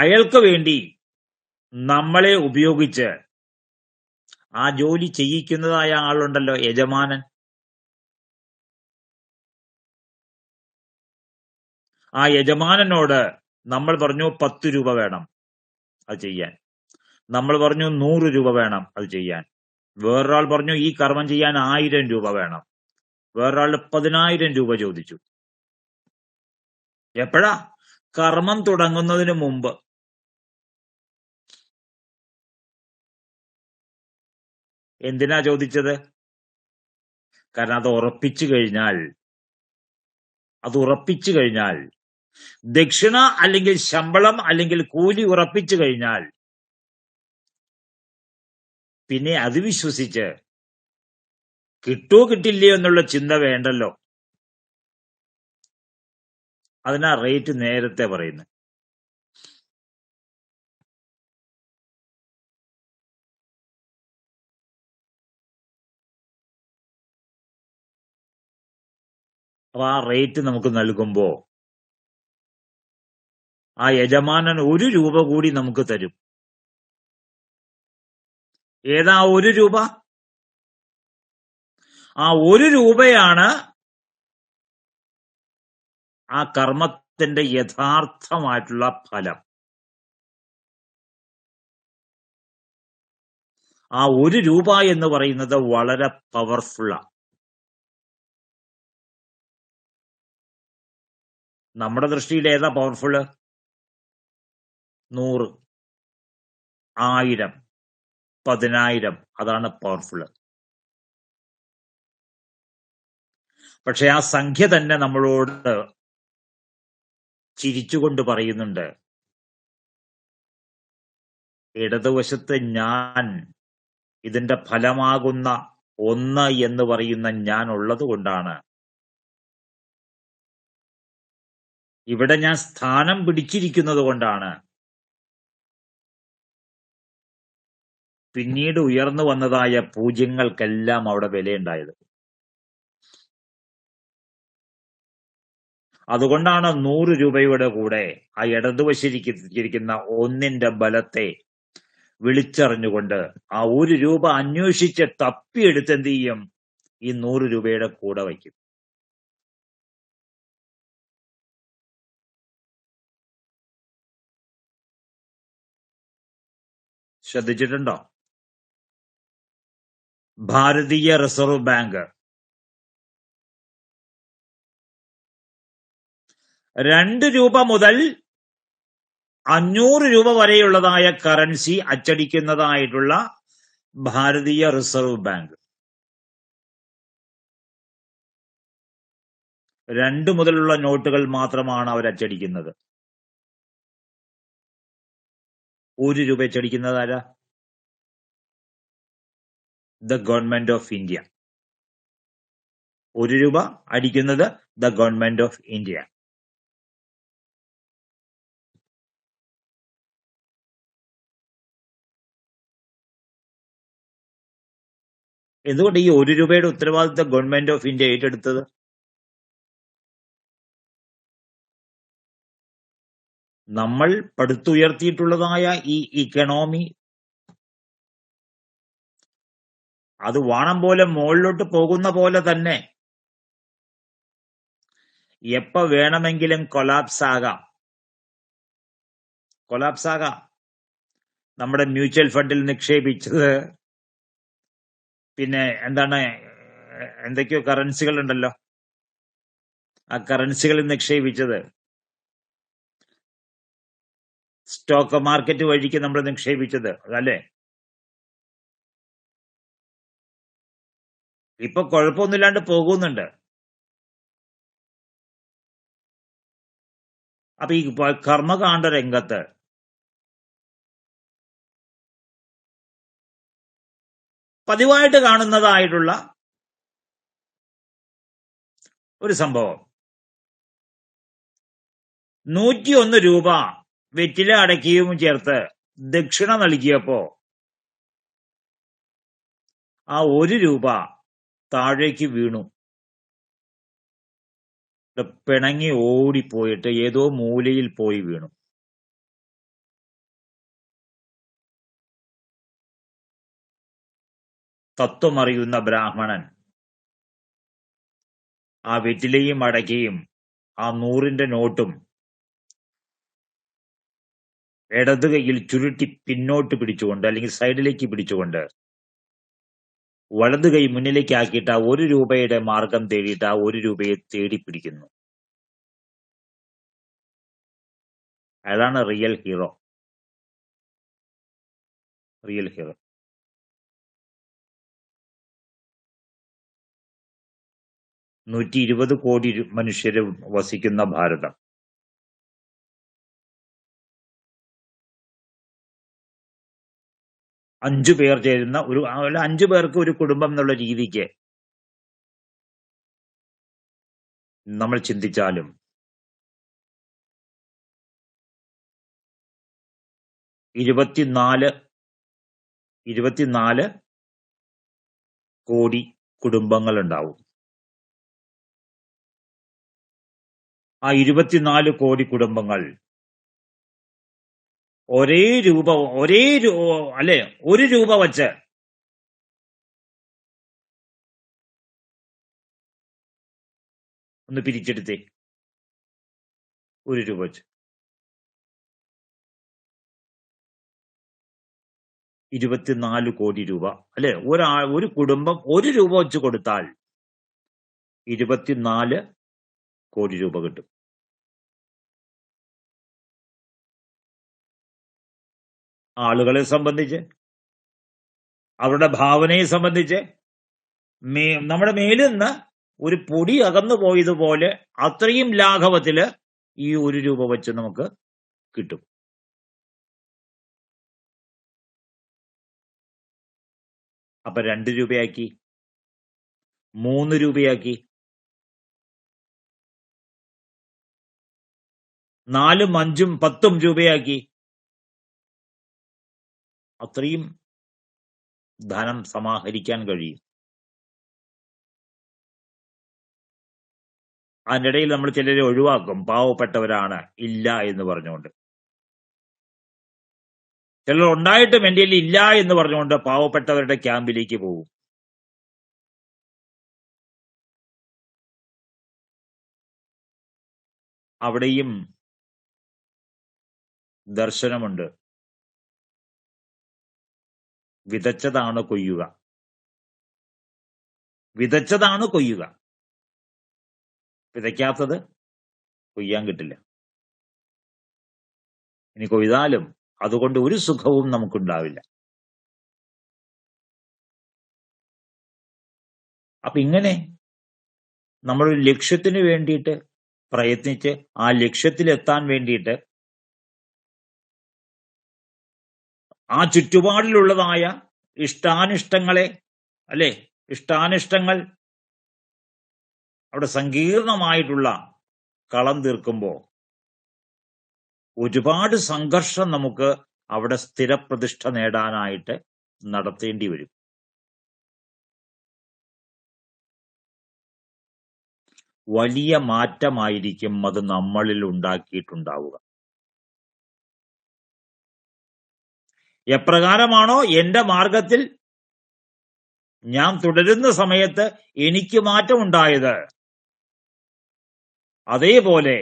അയാൾക്ക് വേണ്ടി നമ്മളെ ഉപയോഗിച്ച് ആ ജോലി ചെയ്യിക്കുന്നതായ ആളുണ്ടല്ലോ, യജമാനൻ. ആ യജമാനനോട് നമ്മൾ പറഞ്ഞു 10 രൂപ വേണം അത് ചെയ്യാൻ. നമ്മൾ പറഞ്ഞു 100 രൂപ വേണം അത് ചെയ്യാൻ. വേറൊരാൾ പറഞ്ഞു ഈ കർമ്മം ചെയ്യാൻ 1000 രൂപ വേണം. വേറൊരാൾ 10,000 രൂപ ചോദിച്ചു. എപ്പോഴാ? കർമ്മം തുടങ്ങുന്നതിന് മുമ്പ്. എന്തിനാ ചോദിച്ചത്? കാരണം അത് ഉറപ്പിച്ചു കഴിഞ്ഞാൽ ദക്ഷിണ അല്ലെങ്കിൽ ശമ്പളം അല്ലെങ്കിൽ കൂലി ഉറപ്പിച്ചു കഴിഞ്ഞാൽ പിന്നെ അത് വിശ്വസിച്ച് കിട്ടോ കിട്ടില്ലയോ എന്നുള്ള ചിന്ത വേണ്ടല്ലോ. അതിനാ റേറ്റ് നേരത്തെ പറയുന്നത്. അപ്പൊ ആ റേറ്റ് നമുക്ക് നൽകുമ്പോ ആ യജമാനൻ 1 രൂപ കൂടി നമുക്ക് തരും. ഏതാ 1 രൂപ? ആ 1 രൂപയാണ് ആ കർമ്മത്തിന്റെ യഥാർത്ഥമായിട്ടുള്ള ഫലം. ആ 1 രൂപ എന്ന് പറയുന്നത് വളരെ പവർഫുള്ളാണ്. നമ്മുടെ ദൃഷ്ടിയിൽ ഏതാ പവർഫുള്ള്? 100, 1000, 10,000 അതാണ് പവർഫുള്ള്. പക്ഷെ ആ സംഖ്യ തന്നെ നമ്മളോട് ചിരിച്ചുകൊണ്ട് പറയുന്നുണ്ട്, ഇടതുവശത്ത് ഞാൻ, ഇതിന്റെ ഫലമാകുന്ന 1 എന്ന് പറയുന്ന ഞാൻ ഉള്ളത് കൊണ്ടാണ്, ഇവിടെ ഞാൻ സ്ഥാനം പിടിച്ചിരിക്കുന്നത് കൊണ്ടാണ് പിന്നീട് ഉയർന്നു വന്നതായ പൂജ്യങ്ങൾക്കെല്ലാം അവിടെ വിലയുണ്ടായത്. അതുകൊണ്ടാണ് 100 രൂപയുടെ കൂടെ ആ ഇടതുവശിരിക്കുന്ന 1ന്റെ ബലത്തെ വിളിച്ചറിഞ്ഞുകൊണ്ട് ആ 1 രൂപ അന്വേഷിച്ച് തപ്പിയെടുത്ത് എന്ത് ചെയ്യും? ഈ 100 രൂപയുടെ കൂടെ വയ്ക്കും. ശ്രദ്ധിച്ചിട്ടുണ്ടോ? ഭാരതീയ റിസർവ് ബാങ്ക് 2 രൂപ മുതൽ 500 രൂപ വരെയുള്ളതായ കറൻസി അച്ചടിക്കുന്നതായിട്ടുള്ള ഭാരതീയ റിസർവ് ബാങ്ക് 2 മുതലുള്ള നോട്ടുകൾ മാത്രമാണ് അവർ അച്ചടിക്കുന്നത്. 1 രൂപ അച്ചടിക്കുന്നത് ആരാ? The government of India. 1 രൂപ അടിക്കുന്നത് ദ ഗവൺമെന്റ് ഓഫ് ഇന്ത്യ. എന്തുകൊണ്ട് ഈ 1 രൂപയുടെ ഉത്തരവാദിത്തം ഗവൺമെന്റ് ഓഫ് ഇന്ത്യ ഏറ്റെടുത്തത്? നമ്മൾ പടുത്തുയർത്തിയിട്ടുള്ളതായ ഈ ഇക്കണോമി അത് വാണം പോലെ മുകളിലോട്ട് പോകുന്ന പോലെ തന്നെ എപ്പ വേണമെങ്കിലും കൊളാപ്സ് ആകാം. നമ്മുടെ മ്യൂച്വൽ ഫണ്ടിൽ നിക്ഷേപിച്ചത്, പിന്നെ എന്തൊക്കെയോ കറൻസികൾ ഉണ്ടല്ലോ, ആ കറൻസികളിൽ നിക്ഷേപിച്ചത്, സ്റ്റോക്ക് മാർക്കറ്റ് വഴിക്ക് നമ്മൾ നിക്ഷേപിച്ചത് അതല്ലേ? ഇപ്പൊ കുഴപ്പമൊന്നുമില്ലാണ്ട് പോകുന്നുണ്ട്. അപ്പൊ ഈ കർമ്മകാണ്ഡ രംഗത്ത് പതിവായിട്ട് കാണുന്നതായിട്ടുള്ള ഒരു സംഭവം, 101 രൂപ വെറ്റില അടയ്ക്കുകയും ചേർത്ത് ദക്ഷിണ നൽകിയപ്പോ ആ 1 രൂപ താഴേക്ക് വീണു, പിണങ്ങി ഓടിപ്പോയിട്ട് ഏതോ മൂലയിൽ പോയി വീണു. തത്വമറിയുന്ന ബ്രാഹ്മണൻ ആ വെറ്റിലയും അടയ്ക്കയും ആ 100ന്റെ നോട്ടും ഇടത് കൈയിൽ ചുരുട്ടി പിന്നോട്ട് പിടിച്ചുകൊണ്ട്, അല്ലെങ്കിൽ സൈഡിലേക്ക് പിടിച്ചുകൊണ്ട്, വലത് കൈ മുന്നിലേക്ക് ആക്കിയിട്ട് ആ 1 രൂപയുടെ മാർഗം തേടിയിട്ട് ആ 1 രൂപയെ തേടി പിടിക്കുന്നു. അതാണ് റിയൽ ഹീറോ. 120 കോടി മനുഷ്യര് വസിക്കുന്ന ഭാരതം, 5 പേർ ചേരുന്ന 5 പേർക്ക് ഒരു കുടുംബം എന്നുള്ള രീതിക്ക് നമ്മൾ ചിന്തിച്ചാലും 24 കോടി കുടുംബങ്ങൾ ഉണ്ടാവും. ആ 24 കോടി കുടുംബങ്ങൾ ഒരേ രൂപ, അല്ലെ, 1 രൂപ വച്ച് ഒന്ന് പിരിച്ചെടുത്തേ. 1 രൂപ വെച്ച് 24 കോടി രൂപ അല്ലെ? ഒരു കുടുംബം 1 രൂപ വെച്ച് കൊടുത്താൽ 24 കോടി രൂപ കിട്ടും. ആളുകളെ സംബന്ധിച്ച്, അവരുടെ ഭാവനയെ സംബന്ധിച്ച്, നമ്മുടെ മേലിൽ നിന്ന് ഒരു പൊടി അകന്നു പോയതുപോലെ അത്രയും ലാഘവത്തില് ഈ 1 രൂപ വെച്ച് നമുക്ക് കിട്ടും. അപ്പൊ 2 രൂപയാക്കി, 3 രൂപയാക്കി, 4ഉം 5ഉം 10ഉം രൂപയാക്കി. അത്രയും ധനം സമാഹരിക്കാൻ കഴിയും. അതിനിടയിൽ നമ്മൾ ചിലരെ ഒഴിവാക്കും, പാവപ്പെട്ടവരാണ് ഇല്ല എന്ന് പറഞ്ഞുകൊണ്ട്. ചിലർ ഉണ്ടായിട്ടും എൻ്റെ കയ്യിൽ ഇല്ല എന്ന് പറഞ്ഞുകൊണ്ട് പാവപ്പെട്ടവരുടെ ക്യാമ്പിലേക്ക് പോകും. അവിടെയും ദർശനമുണ്ട്. വിതച്ചതാണ് കൊയ്യുക, വിതച്ചതാണ് കൊയ്യുക. വിതയ്ക്കാത്തത് കൊയ്യാൻ കിട്ടില്ല. ഇനി കൊയ്താലും അതുകൊണ്ട് ഒരു സുഖവും നമുക്കുണ്ടാവില്ല. അപ്പൊ ഇങ്ങനെ നമ്മളൊരു ലക്ഷ്യത്തിന് വേണ്ടിയിട്ട് പ്രയത്നിച്ച് ആ ലക്ഷ്യത്തിലെത്താൻ വേണ്ടിയിട്ട് ആ ചുറ്റുപാടിലുള്ളതായ ഇഷ്ടാനിഷ്ടങ്ങളെ, അല്ലെ, ഇഷ്ടാനിഷ്ടങ്ങൾ അവിടെ സങ്കീർണമായിട്ടുള്ള കളം തീർക്കുമ്പോൾ ഒരുപാട് സംഘർഷം നമുക്ക് അവിടെ സ്ഥിരപ്രതിഷ്ഠ നേടാനായിട്ട് നടത്തേണ്ടി വരും. വലിയ മാറ്റമായിരിക്കും അത് നമ്മളിൽ ഉണ്ടാക്കിയിട്ടുണ്ടാവുക. എപ്രകാരമാണോ എന്റെ മാർഗത്തിൽ ഞാൻ തുടരുന്ന സമയത്ത് എനിക്ക് മാറ്റമുണ്ടായത്, അതേപോലെ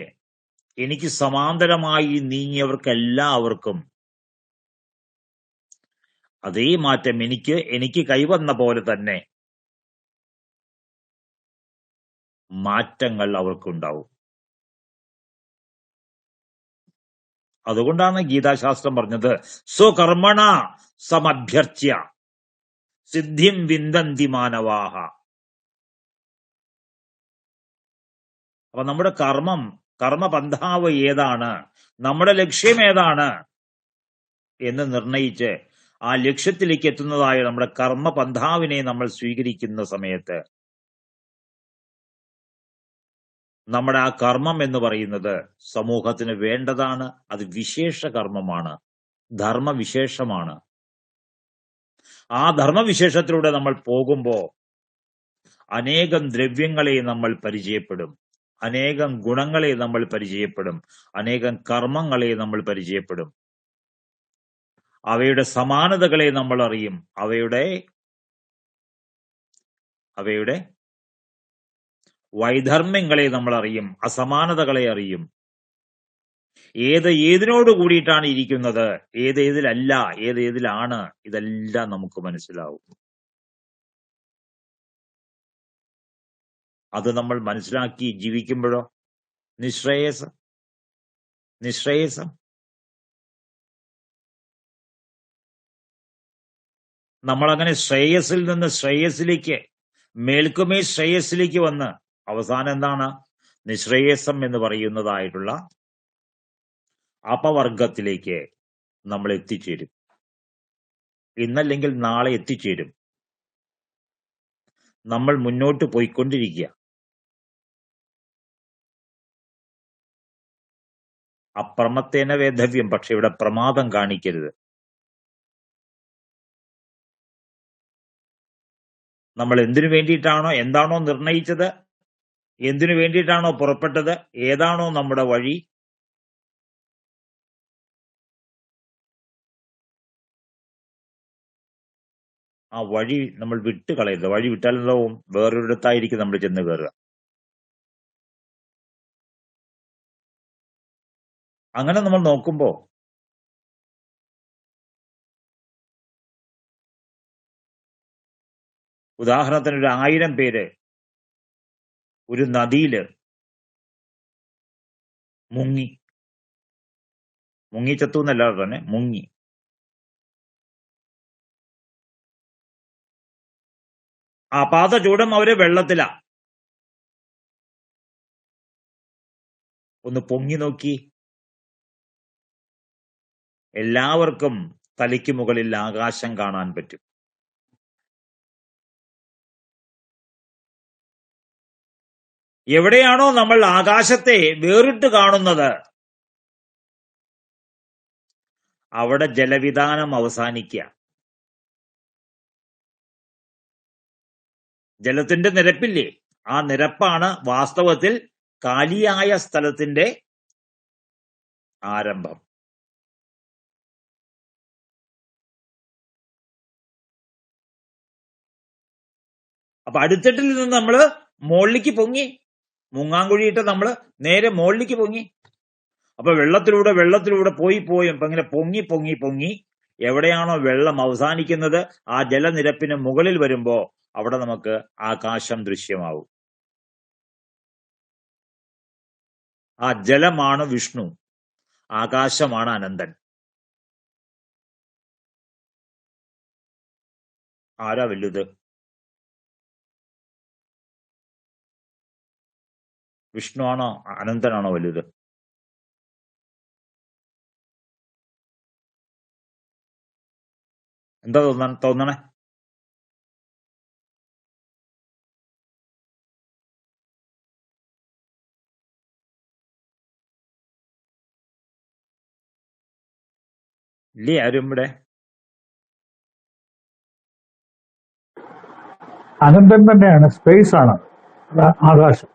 എനിക്ക് സമാന്തരമായി നീങ്ങിയവർക്കെല്ലാവർക്കും അതേ മാറ്റം എനിക്ക് കൈവന്ന പോലെ തന്നെ മാറ്റങ്ങൾ അവർക്കുണ്ടാവും. അതുകൊണ്ടാണ് ഗീതാശാസ്ത്രം പറഞ്ഞത് സ്വകർമ്മണ സമഭ്യർച്ച്യ സിദ്ധിം വിന്ദന്തി മാനവാഹ. അപ്പൊ നമ്മുടെ കർമ്മപന്ഥാവ് ഏതാണ്, നമ്മുടെ ലക്ഷ്യം ഏതാണ് എന്ന് നിർണയിച്ച് ആ ലക്ഷ്യത്തിലേക്ക് എത്തുന്നതായ നമ്മുടെ കർമ്മപന്ഥാവിനെ നമ്മൾ സ്വീകരിക്കുന്ന സമയത്ത് നമ്മുടെ ആ കർമ്മം എന്ന് പറയുന്നത് സമൂഹത്തിന് വേണ്ടതാണ്. അത് വിശേഷ കർമ്മമാണ്, ധർമ്മവിശേഷമാണ്. ആ ധർമ്മവിശേഷത്തിലൂടെ നമ്മൾ പോകുമ്പോൾ അനേകം ദ്രവ്യങ്ങളെ നമ്മൾ പരിചയപ്പെടും, അനേകം ഗുണങ്ങളെ നമ്മൾ പരിചയപ്പെടും, അനേകം കർമ്മങ്ങളെ നമ്മൾ പരിചയപ്പെടും. അവയുടെ സമാനതകളെ നമ്മൾ അറിയും, അവയുടെ വൈധർമ്മ്യങ്ങളെ നമ്മൾ അറിയും, അസമാനതകളെ അറിയും. ഏതിനോട് കൂടിയിട്ടാണ് ഇരിക്കുന്നത്, ഏതിലല്ല, ഏതിലാണ്, ഇതെല്ലാം നമുക്ക് മനസ്സിലാവും. അത് നമ്മൾ മനസ്സിലാക്കി ജീവിക്കുമ്പോഴോ നിശ്രേയസം. നമ്മളങ്ങനെ ശ്രേയസിൽ നിന്ന് ശ്രേയസിലേക്ക്, മേൽക്കുമേ ശ്രേയസിലേക്ക് വന്ന് അവസാനം എന്താണ്, നിശ്രേയസം എന്ന് പറയുന്നതായിട്ടുള്ള അപവർഗത്തിലേക്ക് നമ്മൾ എത്തിച്ചേരും. ഇന്നല്ലെങ്കിൽ നാളെ എത്തിച്ചേരും. നമ്മൾ മുന്നോട്ട് പോയിക്കൊണ്ടിരിക്കുക. അപ്രമത്തേന വേദവ്യം. പക്ഷെ ഇവിടെ പ്രമാദം കാണിക്കരുത്. നമ്മൾ എന്തിനു വേണ്ടിയിട്ടാണോ, എന്താണോ നിർണയിച്ചത്, എന്തിനു വേണ്ടിയിട്ടാണോ പുറപ്പെട്ടത്, ഏതാണോ നമ്മുടെ വഴി, ആ വഴി നമ്മൾ വിട്ടുകളയരുത്. വഴി വിട്ടാൽ എന്താവും, വേറൊരിടത്തായിരിക്കും നമ്മൾ ചെന്ന് കയറുക. അങ്ങനെ നമ്മൾ നോക്കുമ്പോ ഉദാഹരണത്തിന് ഒരു 1000 പേര് ഒരു നദിയില് മുങ്ങി ചത്തു എന്നല്ല തന്നെ മുങ്ങി. ആ പാത ചൂടും അവര് വെള്ളത്തിലാ. ഒന്ന് പൊങ്ങി നോക്കി, എല്ലാവർക്കും തലയ്ക്ക് മുകളിൽ ആകാശം കാണാൻ പറ്റും. എവിടെയാണോ നമ്മൾ ആകാശത്തെ വേറിട്ട് കാണുന്നത്, അവിടെ ജലവിധാനം അവസാനിക്കുക. ജലത്തിന്റെ നിരപ്പില്ലേ, ആ നിരപ്പാണ് വാസ്തവത്തിൽ കാലിയായ സ്ഥലത്തിന്റെ ആരംഭം. അപ്പൊ അടിത്തട്ടിൽ നിന്ന് നമ്മള് മുകളിലേക്ക് പൊങ്ങി, മുങ്ങാങ്കുഴിയിട്ട് നമ്മള് നേരെ മുകളിലേക്ക് പൊങ്ങി. അപ്പൊ വെള്ളത്തിലൂടെ പോയി അപ്പൊ ഇങ്ങനെ പൊങ്ങി എവിടെയാണോ വെള്ളം അവസാനിക്കുന്നത്, ആ ജലനിരപ്പിന് മുകളിൽ വരുമ്പോ അവിടെ നമുക്ക് ആകാശം ദൃശ്യമാവും. ആ ജലമാണ് വിഷ്ണു, ആകാശമാണ് അനന്തൻ. ആരാ വലുത്? വിഷ്ണു ആണോ അനന്തനാണോ വലുത്? എന്താ തോന്നണേ? ഇല്ലേ ആരും ഇവിടെ? അനന്തൻ തന്നെയാണ്, സ്പേസ് ആണ് ആകാശം.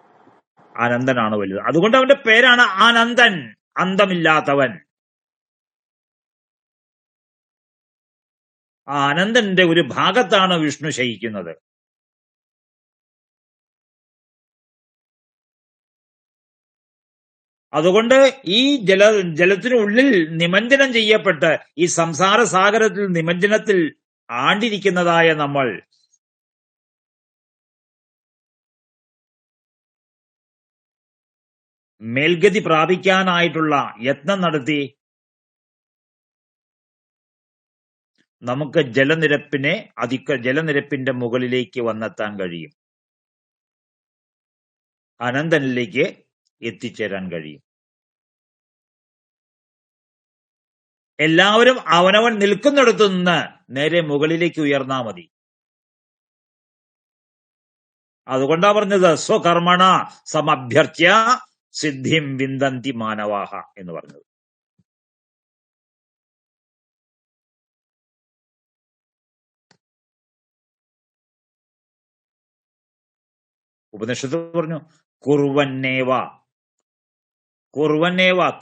അനന്തനാണ് വലുത്. അതുകൊണ്ട് അവന്റെ പേരാണ് അനന്തൻ, അന്തമില്ലാത്തവൻ. ആ അനന്തന്റെ ഒരു ഭാഗത്താണ് വിഷ്ണു ശയിക്കുന്നത്. അതുകൊണ്ട് ഈ ജലത്തിനുള്ളിൽ നിമഞ്ജനം ചെയ്യപ്പെട്ട് ഈ സംസാര സാഗരത്തിൽ നിമഞ്ജനത്തിൽ ആണ്ടിരിക്കുന്നതായ നമ്മൾ മേൽഗതി പ്രാപിക്കാനായിട്ടുള്ള യത്നം നടത്തി നമുക്ക് ജലനിരപ്പിന്റെ മുകളിലേക്ക് വന്നെത്താൻ കഴിയും, അനന്തനിലേക്ക് എത്തിച്ചേരാൻ കഴിയും. എല്ലാവരും അവനവൻ നിൽക്കുന്നിടത്തു നിന്ന് നേരെ മുകളിലേക്ക് ഉയർന്നാ മതി. അതുകൊണ്ടാ പറഞ്ഞത് സ്വകർമ്മണ സമഭ്യർച്ച്യ സിദ്ധിം വിന്ദന്തി മാനവാഹ എന്ന് പറഞ്ഞത്. ഉപനിഷത്ത് പറഞ്ഞു കുർവന്നേവ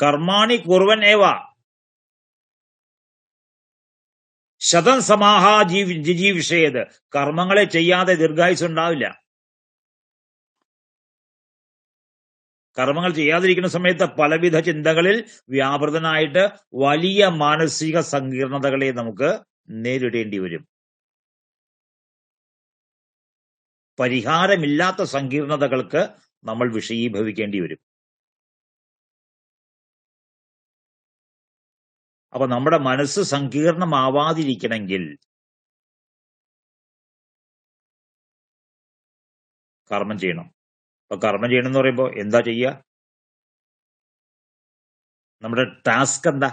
കർമാണി കുർവന്നേവ ശതം സമാഹാ ജിജീവിഷേത്. കർമ്മങ്ങളെ ചെയ്യാതെ ദീർഘായുസ് ഉണ്ടാവില്ല. കർമ്മങ്ങൾ ചെയ്യാതിരിക്കുന്ന സമയത്ത് പലവിധ ചിന്തകളിൽ വ്യാപൃതനായിട്ട് വലിയ മാനസിക സങ്കീർണതകളെ നമുക്ക് നേരിടേണ്ടി വരും. പരിഹാരമില്ലാത്ത സങ്കീർണതകൾക്ക് നമ്മൾ വിഷയീഭവിക്കേണ്ടി വരും. അപ്പൊ നമ്മുടെ മനസ്സ് സങ്കീർണമാവാതിരിക്കണമെങ്കിൽ കർമ്മം ചെയ്യണം. അപ്പൊ കർമ്മം ചെയ്യണം എന്ന് പറയുമ്പോ എന്താ ചെയ്യുക? നമ്മുടെ ടാസ്ക് എന്താ?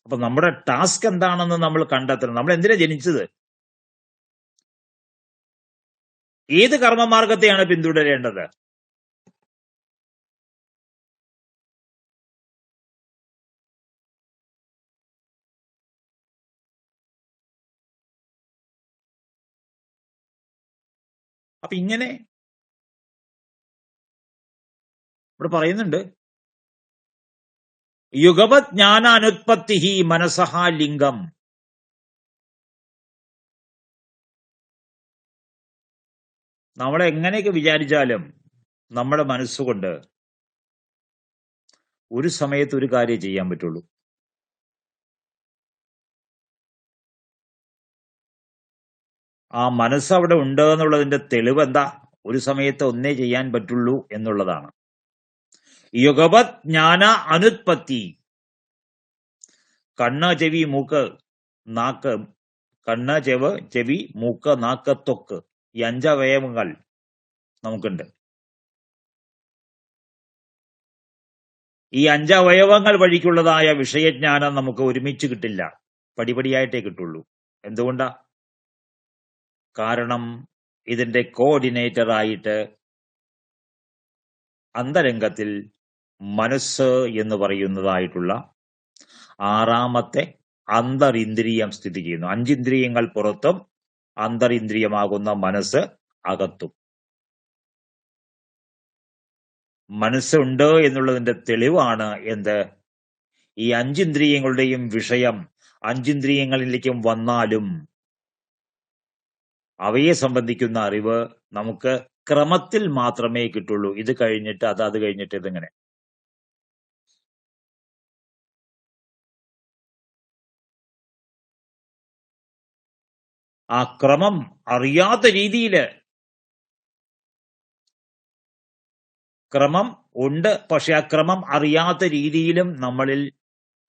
അപ്പൊ നമ്മുടെ ടാസ്ക് എന്താണെന്ന് നമ്മൾ കണ്ടെത്തണം. നമ്മൾ എന്തിനാ ജനിച്ചത്? ഏത് കർമ്മമാർഗത്തെയാണ് പിന്തുടരേണ്ടത്? അപ്പൊ ഇങ്ങനെ ഇവിടെ പറയുന്നുണ്ട്, യുഗപത് ജ്ഞാന അനുത്പത്തി മനസഹ ലിംഗം. നമ്മളെങ്ങനെയൊക്കെ വിചാരിച്ചാലും നമ്മുടെ മനസ്സുകൊണ്ട് ഒരു സമയത്ത് ഒരു കാര്യം ചെയ്യാൻ പറ്റുള്ളൂ. ആ മനസ്സ് അവിടെ ഉണ്ട് എന്നുള്ളതിന്റെ തെളിവ് എന്താ? ഒരു സമയത്ത് ഒന്നേ ചെയ്യാൻ പറ്റുള്ളൂ എന്നുള്ളതാണ്. യുഗപത് ജ്ഞാന അനുത്പത്തി. കണ്ണ്, ചെവി, മൂക്ക്, നാക്ക്. കണ്ണ്, ചെവി, മൂക്ക്, നാക്ക്, ത്വക്ക്. ഈ 5 അവയവങ്ങൾ നമുക്കുണ്ട്. ഈ 5 അവയവങ്ങൾ വഴിക്കുള്ളതായ വിഷയജ്ഞാനം നമുക്ക് ഒരുമിച്ച് കിട്ടില്ല, പടിപടിയായിട്ടേ കിട്ടുള്ളൂ. എന്തുകൊണ്ടാ? കാരണം ഇതിന്റെ കോർഡിനേറ്റർ ആയിട്ട് അന്തരംഗത്തിൽ മനസ്സ് എന്ന് പറയുന്നതായിട്ടുള്ള 6ാമത്തെ അന്തരിന്ദ്രിയം സ്ഥിതി ചെയ്യുന്നു. 5 ഇന്ദ്രിയങ്ങൾ പുറത്തും അന്തരിന്ദ്രിയമാകുന്ന മനസ്സ് അകത്തും. മനസ്സുണ്ട് എന്നുള്ളതിന്റെ തെളിവാണ് എന്ത്? ഈ 5 ഇന്ദ്രിയങ്ങളുടെയും വിഷയം 5 ഇന്ദ്രിയങ്ങളിലേക്കും വന്നാലും അവയെ സംബന്ധിക്കുന്ന അറിവ് നമുക്ക് ക്രമത്തിൽ മാത്രമേ കിട്ടുള്ളൂ. ഇത് കഴിഞ്ഞിട്ട് അത് കഴിഞ്ഞിട്ട് ഇതിങ്ങനെ. ആ ക്രമം അറിയാത്ത രീതിയില് ക്രമം ഉണ്ട്, പക്ഷെ ആ ക്രമം അറിയാത്ത രീതിയിലും നമ്മളിൽ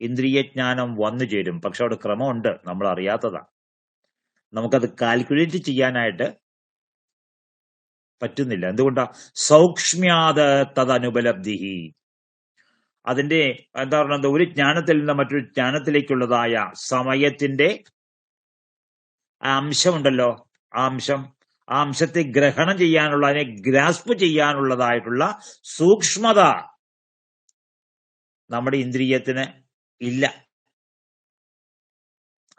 ഇന്ദ്രിയജ്ഞാനം വന്നു ചേരും. പക്ഷെ അവിടെ ക്രമമുണ്ട്, നമ്മൾ അറിയാത്തതാ. നമുക്കത് കാൽക്കുലേറ്റ് ചെയ്യാനായിട്ട് പറ്റുന്നില്ല. എന്തുകൊണ്ടാ? സൗക്ഷ്മ്യാത് തദനുപലബ്ധി. അതിന്റെ എന്താ പറയുന്നത്, ഒരു ജ്ഞാനത്തിൽ നിന്ന് മറ്റൊരു ജ്ഞാനത്തിലേക്കുള്ളതായ സമയത്തിന്റെ ആ അംശമുണ്ടല്ലോ, ആ അംശത്തെ ഗ്രഹണം ചെയ്യാനുള്ള, അതിനെ ഗ്രാസ്പ് ചെയ്യാനുള്ളതായിട്ടുള്ള സൂക്ഷ്മത നമ്മുടെ ഇന്ദ്രിയത്തിന് ഇല്ല.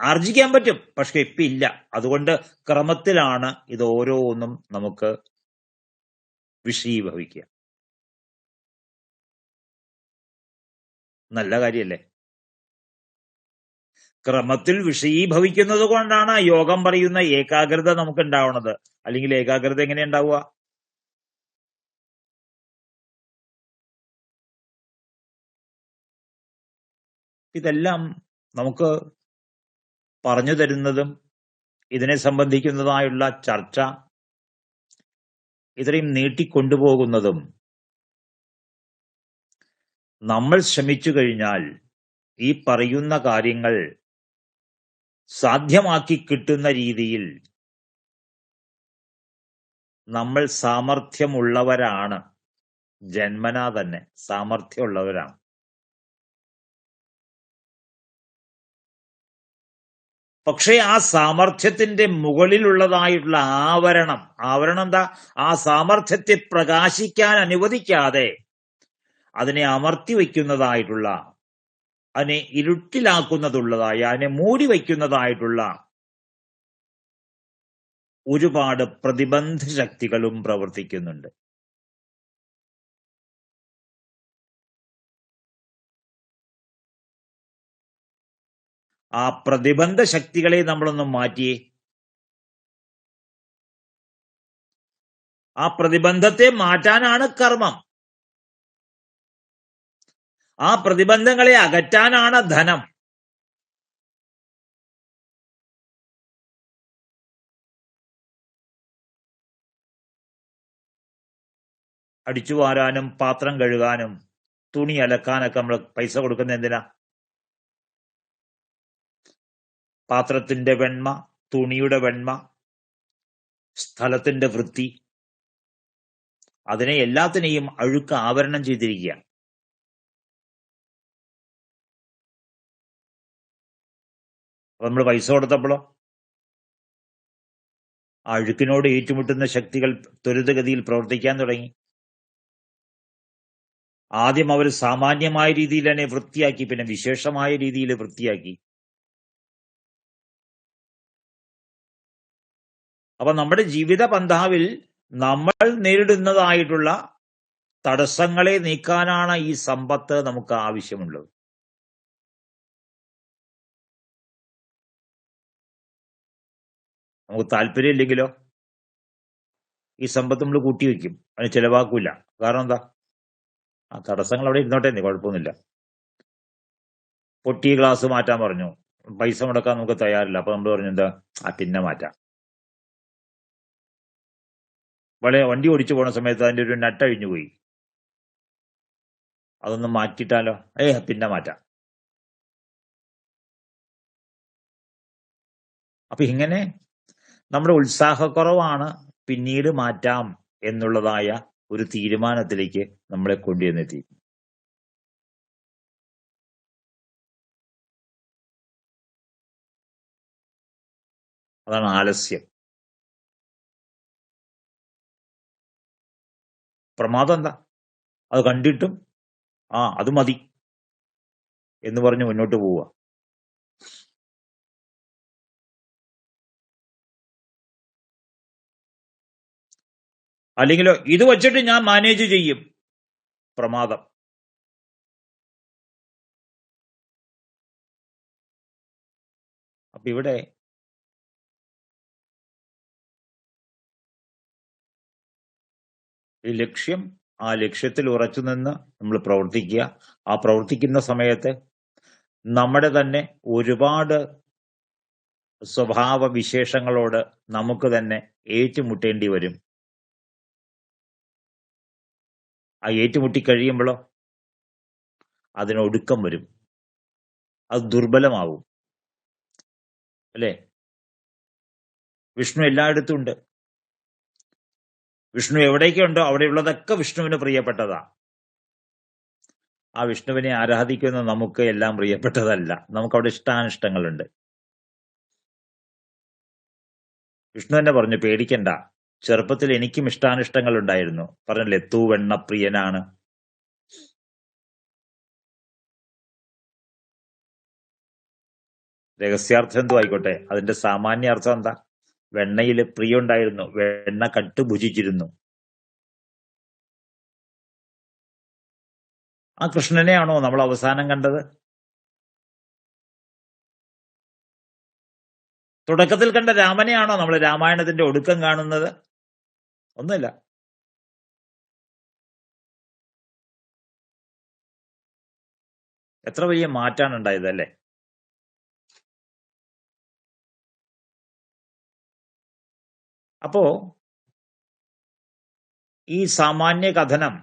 ആർജിക്കാൻ പറ്റും, പക്ഷെ ഇപ്പൊ ഇല്ല. അതുകൊണ്ട് ക്രമത്തിലാണ് ഇത് ഓരോന്നും നമുക്ക് വിഷയീഭവിക്കുക. നല്ല കാര്യല്ലേ? ക്രമത്തിൽ വിഷയീഭവിക്കുന്നത് കൊണ്ടാണ് യോഗം പറയുന്ന ഏകാഗ്രത നമുക്ക് ഉണ്ടാവുന്നത്. അല്ലെങ്കിൽ ഏകാഗ്രത എങ്ങനെ ഉണ്ടാവുക? ഇതെല്ലാം നമുക്ക് പറഞ്ഞു തരുന്നതും ഇതിനെ സംബന്ധിക്കുന്നതായുള്ള ചർച്ച ഇത്രയും നീട്ടിക്കൊണ്ടുപോകുന്നതും നമ്മൾ ശ്രമിച്ചു കഴിഞ്ഞാൽ ഈ പറയുന്ന കാര്യങ്ങൾ സാധ്യമാക്കി കിട്ടുന്ന രീതിയിൽ നമ്മൾ സാമർഥ്യമുള്ളവരാണ്. ജന്മനാ തന്നെ സാമർഥ്യമുള്ളവരാണ്. പക്ഷേ ആ സാമർഥ്യത്തിന്റെ മുകളിലുള്ളതായിട്ടുള്ള ആവരണം എന്താ? ആ സാമർഥ്യത്തെ പ്രകാശിക്കാൻ അനുവദിക്കാതെ അതിനെ അമർത്തി വയ്ക്കുന്നതായിട്ടുള്ള, അതിനെ ഇരുട്ടിലാക്കുന്നതുള്ളതായ, അതിനെ മൂടി വയ്ക്കുന്നതായിട്ടുള്ള ഒരുപാട് പ്രതിബന്ധ ശക്തികളും പ്രവർത്തിക്കുന്നുണ്ട്. ആ പ്രതിബന്ധ ശക്തികളെ നമ്മളൊന്ന് മാറ്റിയേ. ആ പ്രതിബന്ധത്തെ മാറ്റാനാണ് കർമ്മം. ആ പ്രതിബന്ധങ്ങളെ അകറ്റാനാണ് ധനം. അടിച്ചു വാരാനും പാത്രം കഴുകാനും തുണി അലക്കാനൊക്കെ നമ്മൾ പൈസ കൊടുക്കുന്ന എന്തിനാ? പാത്രത്തിന്റെ വെണ്മ, തുണിയുടെ വെണ്മ, സ്ഥലത്തിന്റെ വൃത്തി, അതിനെ എല്ലാത്തിനെയും അഴുക്ക് ആവരണം ചെയ്തിരിക്കുക. അപ്പൊ നമ്മൾ പൈസ കൊടുത്തപ്പോഴോ ആ അഴുക്കിനോട് ഏറ്റുമുട്ടുന്ന ശക്തികൾ ത്വരിതഗതിയിൽ പ്രവർത്തിക്കാൻ തുടങ്ങി. ആദ്യം അവർ സാമാന്യമായ രീതിയിൽ തന്നെ വൃത്തിയാക്കി, പിന്നെ വിശേഷമായ രീതിയിൽ വൃത്തിയാക്കി. അപ്പൊ നമ്മുടെ ജീവിത പന്ഥാവിൽ നമ്മൾ നേരിടുന്നതായിട്ടുള്ള തടസ്സങ്ങളെ നീക്കാനാണ് ഈ സമ്പത്ത് നമുക്ക് ആവശ്യമുള്ളത്. നമുക്ക് താല്പര്യമില്ലെങ്കിലോ? ഈ സമ്പത്ത് നമ്മൾ കൂട്ടിവെക്കും, അതിന് ചെലവാക്കൂല. കാരണം എന്താ? ആ തടസ്സങ്ങൾ അവിടെ ഇരുന്നോട്ടെ, കുഴപ്പമൊന്നുമില്ല. പൊട്ടിയ ഗ്ലാസ് മാറ്റാൻ പറഞ്ഞു, പൈസ മുടക്കാൻ നമുക്ക് തയ്യാറില്ല. അപ്പൊ നമ്മൾ പറഞ്ഞു എന്താ, പിന്നെ മാറ്റാം. വണ്ടി ഓടിച്ചു പോണ സമയത്ത് അതിന്റെ ഒരു നട്ട് അഴിഞ്ഞു പോയി, അതൊന്ന് മാറ്റിയിട്ടാലോ, പിന്നെ മാറ്റാം. അപ്പൊ ഇങ്ങനെ നമ്മുടെ ഉത്സാഹക്കുറവാണ് പിന്നീട് മാറ്റാം എന്നുള്ളതായ ഒരു തീരുമാനത്തിലേക്ക് നമ്മളെ കൊണ്ടുവന്നെത്തി. അതാണ് ആലസ്യം. പ്രമാദം എന്താ? അത് കണ്ടിട്ടും അത് മതി എന്ന് പറഞ്ഞ് മുന്നോട്ട് പോവുക. അല്ലെങ്കിലോ ഇത് വച്ചിട്ട് ഞാൻ മാനേജ് ചെയ്യും, പ്രമാദം. അപ്പൊ ഇവിടെ ഈ ലക്ഷ്യം, ആ ലക്ഷ്യത്തിൽ ഉറച്ചു നിന്ന് നമ്മൾ പ്രവർത്തിക്കുക. ആ പ്രവർത്തിക്കുന്ന സമയത്ത് നമ്മുടെ തന്നെ ഒരുപാട് സ്വഭാവ വിശേഷങ്ങളോട് നമുക്ക് തന്നെ ഏറ്റുമുട്ടേണ്ടി വരും. ആ ഏറ്റുമുട്ടി കഴിയുമ്പോഴോ അതിനൊടുക്കം വരും, അത് ദുർബലമാവും. അല്ലേ? വിഷ്ണു എല്ലായിടത്തും ഉണ്ട്. വിഷ്ണു എവിടേക്കുണ്ടോ അവിടെയുള്ളതൊക്കെ വിഷ്ണുവിന് പ്രിയപ്പെട്ടതാ. ആ വിഷ്ണുവിനെ ആരാധിക്കുന്ന നമുക്ക് എല്ലാം പ്രിയപ്പെട്ടതല്ല. നമുക്ക് അവിടെ ഇഷ്ടാനിഷ്ടങ്ങളുണ്ട്. വിഷ്ണു തന്നെ പറഞ്ഞു, പേടിക്കണ്ട, ചെറുപ്പത്തിൽ എനിക്കും ഇഷ്ടാനിഷ്ടങ്ങൾ ഉണ്ടായിരുന്നു. പറഞ്ഞല്ലേ, തൂവെണ്ണ പ്രിയനാണ്. രഹസ്യാർത്ഥം എന്തോ ആയിക്കോട്ടെ, അതിന്റെ സാമാന്യ അർത്ഥം എന്താ? വെണ്ണയിൽ പ്രിയുണ്ടായിരുന്നു, വെണ്ണ കട്ട് ഭുജിച്ചിരുന്നു. ആ കൃഷ്ണനെയാണോ നമ്മൾ അവസാനം കണ്ടത്? തുടക്കത്തിൽ കണ്ട രാമനെയാണോ നമ്മൾ രാമായണത്തിന്റെ ഒടുക്കം കാണുന്നത്? ഒന്നുമില്ല. എത്ര വലിയ മാറ്റാണ് ഉണ്ടായത്, അല്ലേ? അപ്പോ ഈ സാമാന്യ കഥനം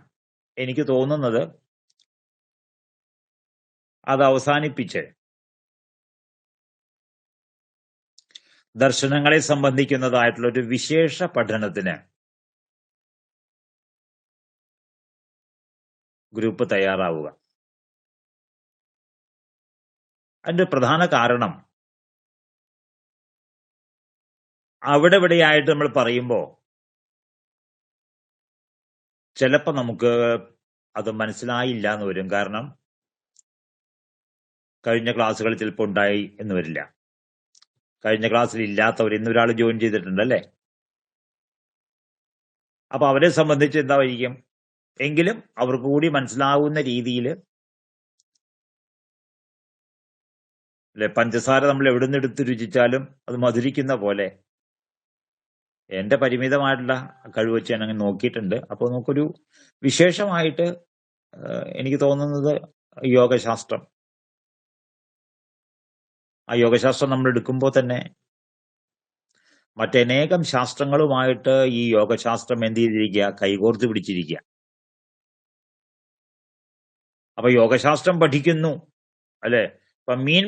എനിക്ക് തോന്നുന്നത് അത് അവസാനിപ്പിച്ച് ദർശനങ്ങളെ സംബന്ധിക്കുന്നതായിട്ടുള്ള ഒരു വിശേഷ പഠനത്തിന് ഗ്രൂപ്പ് തയ്യാറാവുക. അതിന്റെ പ്രധാന കാരണം അവിടെ ഇവിടെയായിട്ട് നമ്മൾ പറയുമ്പോൾ ചിലപ്പോൾ നമുക്ക് അത് മനസ്സിലായില്ല എന്ന് വരും. കാരണം കഴിഞ്ഞ ക്ലാസ്സുകളിൽ ചിലപ്പോൾ ഉണ്ടായി എന്ന് വരില്ല. കഴിഞ്ഞ ക്ലാസ്സിൽ ഇല്ലാത്തവർ ഇന്നൊരാൾ ജോയിൻ ചെയ്തിട്ടുണ്ട്, അല്ലേ? അപ്പൊ അവരെ സംബന്ധിച്ച് എന്തായിരിക്കും, എങ്കിലും അവർക്ക് കൂടി മനസ്സിലാവുന്ന രീതിയിൽ, അല്ലെ? പഞ്ചസാര നമ്മൾ എവിടെ നിന്ന് എടുത്ത് രുചിച്ചാലും അത് മധുരിക്കുന്ന പോലെ എന്റെ പരിമിതമായിട്ടുള്ള കഴിവ് വെച്ച് ഞാൻ അങ്ങനെ നോക്കിയിട്ടുണ്ട്. അപ്പോൾ നമുക്കൊരു വിശേഷമായിട്ട് എനിക്ക് തോന്നുന്നത് യോഗശാസ്ത്രം. ആ യോഗശാസ്ത്രം നമ്മൾ എടുക്കുമ്പോൾ തന്നെ മറ്റനേകം ശാസ്ത്രങ്ങളുമായിട്ട് ഈ യോഗശാസ്ത്രം എന്ത് ചെയ്തിരിക്കുക, കൈകോർത്ത് പിടിച്ചിരിക്കുക. അപ്പൊ യോഗശാസ്ത്രം പഠിക്കുന്നു, അല്ലെ? ഇപ്പൊ മീൻ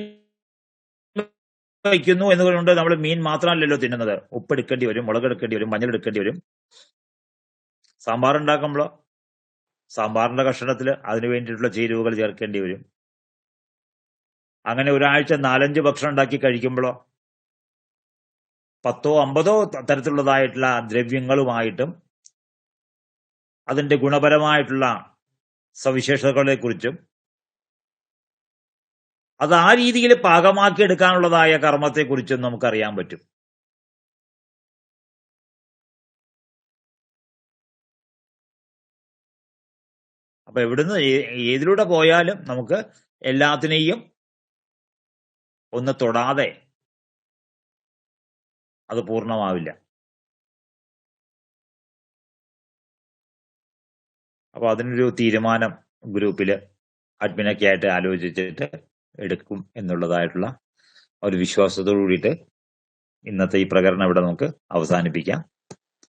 വയ്ക്കുന്നു എന്നുകൊണ്ട് നമ്മൾ മീൻ മാത്രമല്ലല്ലോ തിന്നുന്നത്. ഉപ്പ് എടുക്കേണ്ടി വരും, മുളക് എടുക്കേണ്ടി വരും, മഞ്ഞൾ എടുക്കേണ്ടി വരും. സാമ്പാർ ഉണ്ടാക്കുമ്പോഴോ സാമ്പാറിന്റെ കഷണത്തിൽ അതിനു വേണ്ടിയിട്ടുള്ള ചേരുവകൾ ചേർക്കേണ്ടി വരും. അങ്ങനെ ഒരാഴ്ച 4-5 ഭക്ഷണം ഉണ്ടാക്കി കഴിക്കുമ്പോഴോ 10-50 തരത്തിലുള്ളതായിട്ടുള്ള ദ്രവ്യങ്ങളുമായിട്ടും അതിന്റെ ഗുണപരമായിട്ടുള്ള സവിശേഷതകളെ കുറിച്ചും അത് ആ രീതിയിൽ പാകമാക്കി എടുക്കാനുള്ളതായ കർമ്മത്തെക്കുറിച്ചും നമുക്കറിയാൻ പറ്റും. അപ്പൊ എവിടുന്ന് ഏതിലൂടെ പോയാലും നമുക്ക് എല്ലാത്തിനെയും ഒന്ന് തൊടാതെ അത് പൂർണ്ണമാവില്ല. അപ്പൊ അതിനൊരു തീരുമാനം ഗ്രൂപ്പില് അഡ്മിനൊക്കെ ആയിട്ട് ആലോചിച്ചിട്ട് എടുക്കും എന്നുള്ളതായിട്ടുള്ള ഒരു വിശ്വാസത്തോടു കൂടിയിട്ട് ഇന്നത്തെ ഈ പ്രകടനം ഇവിടെ നമുക്ക് അവസാനിപ്പിക്കാം.